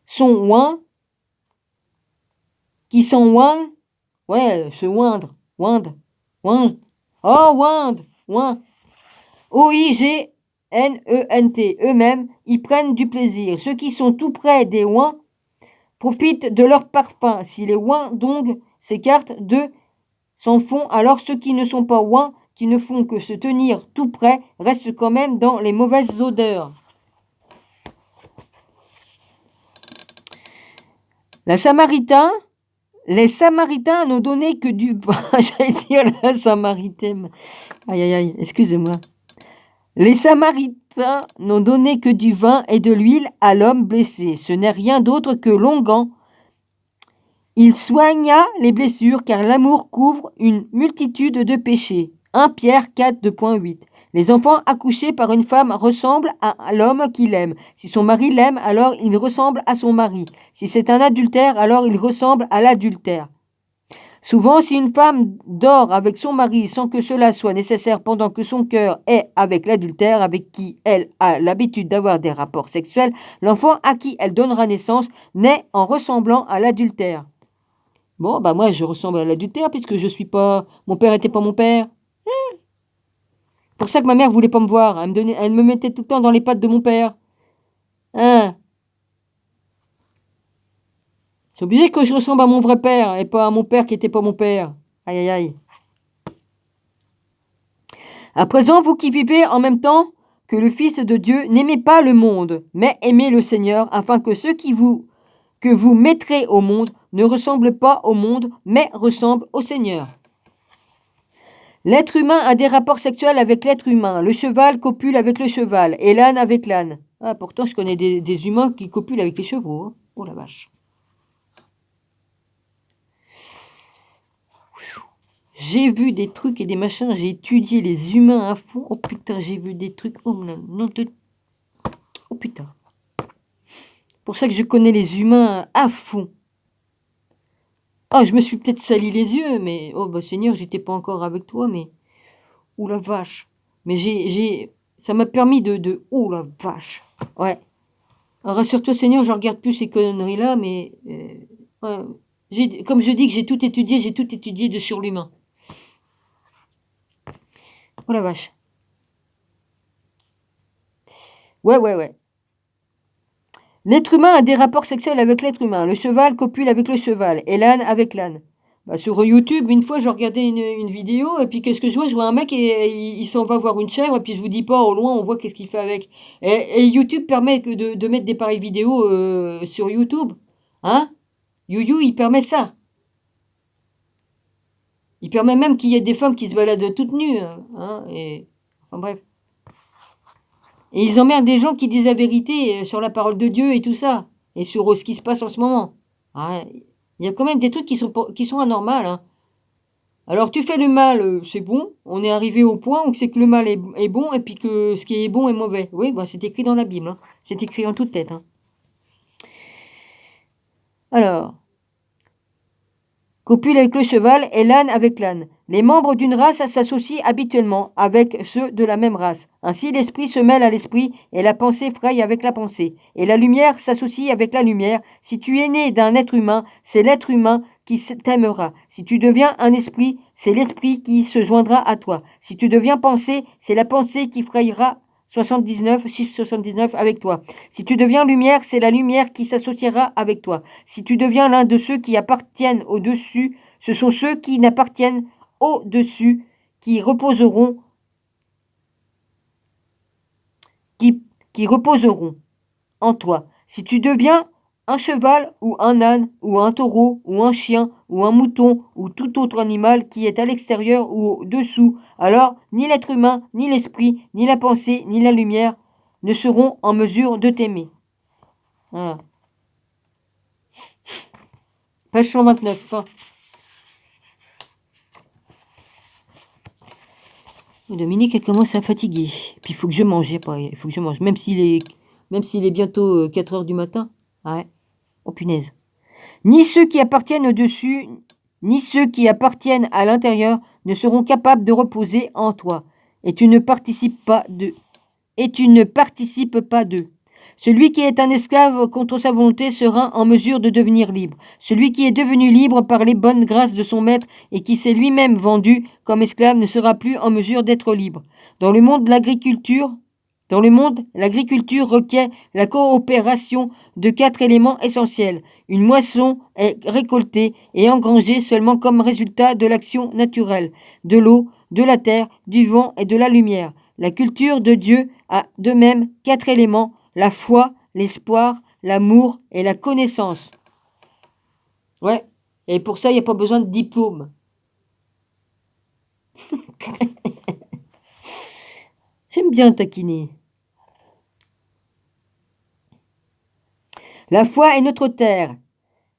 sont oints, ouais, se oindre, oindre, oh, oindre, O-I-G-N-E-N-T, eux-mêmes, y prennent du plaisir. Ceux qui sont tout près des oints profitent de leur parfum. Si les oints donc s'écartent d'eux, s'en font, alors ceux qui ne sont pas oints, qui ne font que se tenir tout près, restent quand même dans les mauvaises odeurs. Les Samaritains n'ont donné que du vin. J'allais dire la Samaritaine. Aïe, excusez-moi. Les Samaritains n'ont donné que du vin et de l'huile à l'homme blessé. Ce n'est rien d'autre que l'onguent. Il soigna les blessures car l'amour couvre une multitude de péchés. 1 Pierre 4, 2.8. Les enfants accouchés par une femme ressemblent à l'homme qui l'aime. Si son mari l'aime, alors il ressemble à son mari. Si c'est un adultère, alors il ressemble à l'adultère. Souvent, si une femme dort avec son mari sans que cela soit nécessaire pendant que son cœur est avec l'adultère avec qui elle a l'habitude d'avoir des rapports sexuels, l'enfant à qui elle donnera naissance naît en ressemblant à l'adultère. Bon, bah moi je ressemble à l'adultère puisque je suis pas... Mon père était pas mon père. Pour ça que ma mère voulait pas me voir. Elle me mettait tout le temps dans les pattes de mon père. Hein? C'est obligé que je ressemble à mon vrai père et pas à mon père qui était pas mon père. Aïe aïe aïe. À présent, vous qui vivez en même temps que le Fils de Dieu, n'aimez pas le monde, mais aimez le Seigneur, afin que ceux que vous mettrez au monde ne ressemblent pas au monde, mais ressemblent au Seigneur. L'être humain a des rapports sexuels avec l'être humain. Le cheval copule avec le cheval et l'âne avec l'âne. Ah, pourtant, je connais des humains qui copulent avec les chevaux. Hein. Oh la vache. J'ai vu des trucs et des machins, j'ai étudié les humains à fond. Oh putain, j'ai vu des trucs. Oh non, oh putain. Pour ça que je connais les humains à fond. Ah, je me suis peut-être sali les yeux, mais... Oh, bah Seigneur, j'étais pas encore avec toi, mais... Ouh la vache. Mais ça m'a permis de... Ouh la vache. Ouais. Alors, rassure-toi, Seigneur, je regarde plus ces conneries-là, mais... ouais. Comme je dis que j'ai tout étudié de sur l'humain. Oh la vache. Ouais. L'être humain a des rapports sexuels avec l'être humain. Le cheval copule avec le cheval et l'âne avec l'âne. Bah, sur YouTube, une fois, je regardais une vidéo et puis qu'est-ce que je vois? Je vois un mec et il s'en va voir une chèvre et puis je vous dis pas, au loin, on voit qu'est-ce qu'il fait avec. Et YouTube permet de mettre des pareilles vidéos sur YouTube. Hein? YouYou, il permet ça. Il permet même qu'il y ait des femmes qui se baladent toutes nues. Hein, et... Enfin bref. Et ils emmerdent des gens qui disent la vérité sur la parole de Dieu et tout ça. Et sur ce qui se passe en ce moment. Il y a quand même des trucs qui sont anormaux. Hein. Alors tu fais le mal, c'est bon. On est arrivé au point où c'est que le mal est bon et puis que ce qui est bon est mauvais. Oui, bah, c'est écrit dans la Bible. Hein. C'est écrit en toute tête. Hein. Alors, copule avec le cheval et l'âne avec l'âne. Les membres d'une race s'associent habituellement avec ceux de la même race. Ainsi, l'esprit se mêle à l'esprit et la pensée fraye avec la pensée. Et la lumière s'associe avec la lumière. Si tu es né d'un être humain, c'est l'être humain qui t'aimera. Si tu deviens un esprit, c'est l'esprit qui se joindra à toi. Si tu deviens pensée, c'est la pensée qui frayera 79, chiffre 79 avec toi. Si tu deviens lumière, c'est la lumière qui s'associera avec toi. Si tu deviens l'un de ceux qui appartiennent au-dessus, ce sont ceux qui n'appartiennent au-dessus qui reposeront, qui reposeront en toi. Si tu deviens un cheval ou un âne ou un taureau ou un chien ou un mouton ou tout autre animal qui est à l'extérieur ou au-dessous, alors ni l'être humain, ni l'esprit, ni la pensée, ni la lumière ne seront en mesure de t'aimer. Voilà. Page 129. Fin. Dominique, elle commence à fatiguer. Puis il faut que je mange, il faut que je mange. Même s'il est bientôt 4 heures du matin. Ouais. Oh punaise. Ni ceux qui appartiennent au-dessus, ni ceux qui appartiennent à l'intérieur ne seront capables de reposer en toi. Et tu ne participes pas d'eux. Celui qui est un esclave contre sa volonté sera en mesure de devenir libre. Celui qui est devenu libre par les bonnes grâces de son maître et qui s'est lui-même vendu comme esclave ne sera plus en mesure d'être libre. Dans le monde, l'agriculture requiert la coopération de 4 éléments essentiels. Une moisson est récoltée et engrangée seulement comme résultat de l'action naturelle, de l'eau, de la terre, du vent et de la lumière. La culture de Dieu a de même 4 éléments: la foi, l'espoir, l'amour et la connaissance. Ouais, et pour ça, il n'y a pas besoin de diplôme. J'aime bien taquiner. La foi est notre terre.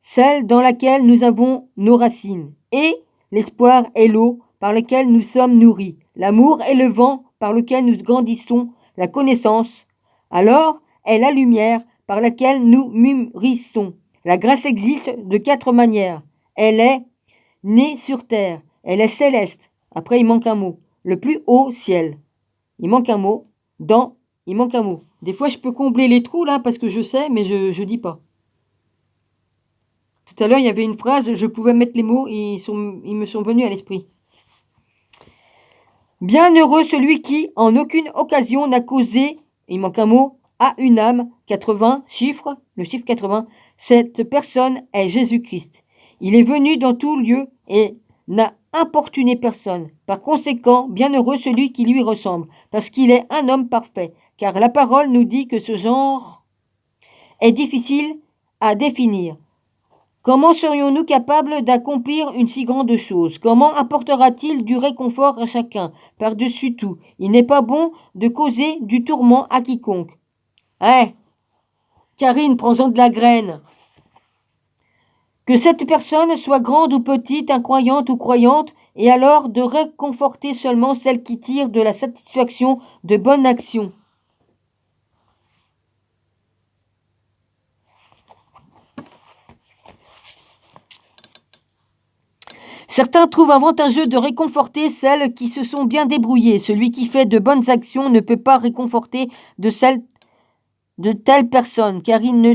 celle dans laquelle nous avons nos racines, et l'espoir est l'eau par laquelle nous sommes nourris. L'amour est le vent par lequel nous grandissons, la connaissance, alors, est la lumière par laquelle nous mûrissons. La grâce existe de 4 manières. Elle est née sur terre, elle est céleste. Après, il manque un mot. Le plus haut ciel. Il manque un mot. Dans, il manque un mot. Des fois, je peux combler les trous là parce que je sais, mais je dis pas. Tout à l'heure, il y avait une phrase, je pouvais mettre les mots, ils me sont venus à l'esprit. Bienheureux celui qui, en aucune occasion, n'a causé, il manque un mot, à une âme, 80, chiffre, le chiffre 80, cette personne est Jésus-Christ. Il est venu dans tout lieu et n'a importuné personne. Par conséquent, bienheureux celui qui lui ressemble, parce qu'il est un homme parfait, car la parole nous dit que ce genre est difficile à définir. Comment serions-nous capables d'accomplir une si grande chose? Comment apportera-t-il du réconfort à chacun? Par-dessus tout, il n'est pas bon de causer du tourment à quiconque. Karine, prends-en de la graine. Que cette personne soit grande ou petite, incroyante ou croyante, et alors de réconforter seulement celle qui tire de la satisfaction de bonnes actions. Certains trouvent avantageux de réconforter celles qui se sont bien débrouillées. Celui qui fait de bonnes actions ne peut pas réconforter de telles personnes, car il ne...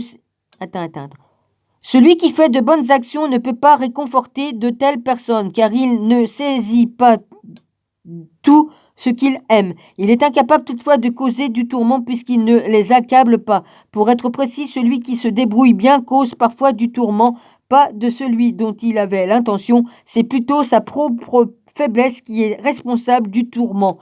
Celui qui fait de bonnes actions ne peut pas réconforter de telles personnes, car il ne saisit pas tout ce qu'il aime. Il est incapable toutefois de causer du tourment puisqu'il ne les accable pas. Pour être précis, celui qui se débrouille bien cause parfois du tourment, pas de celui dont il avait l'intention, c'est plutôt sa propre faiblesse qui est responsable du tourment.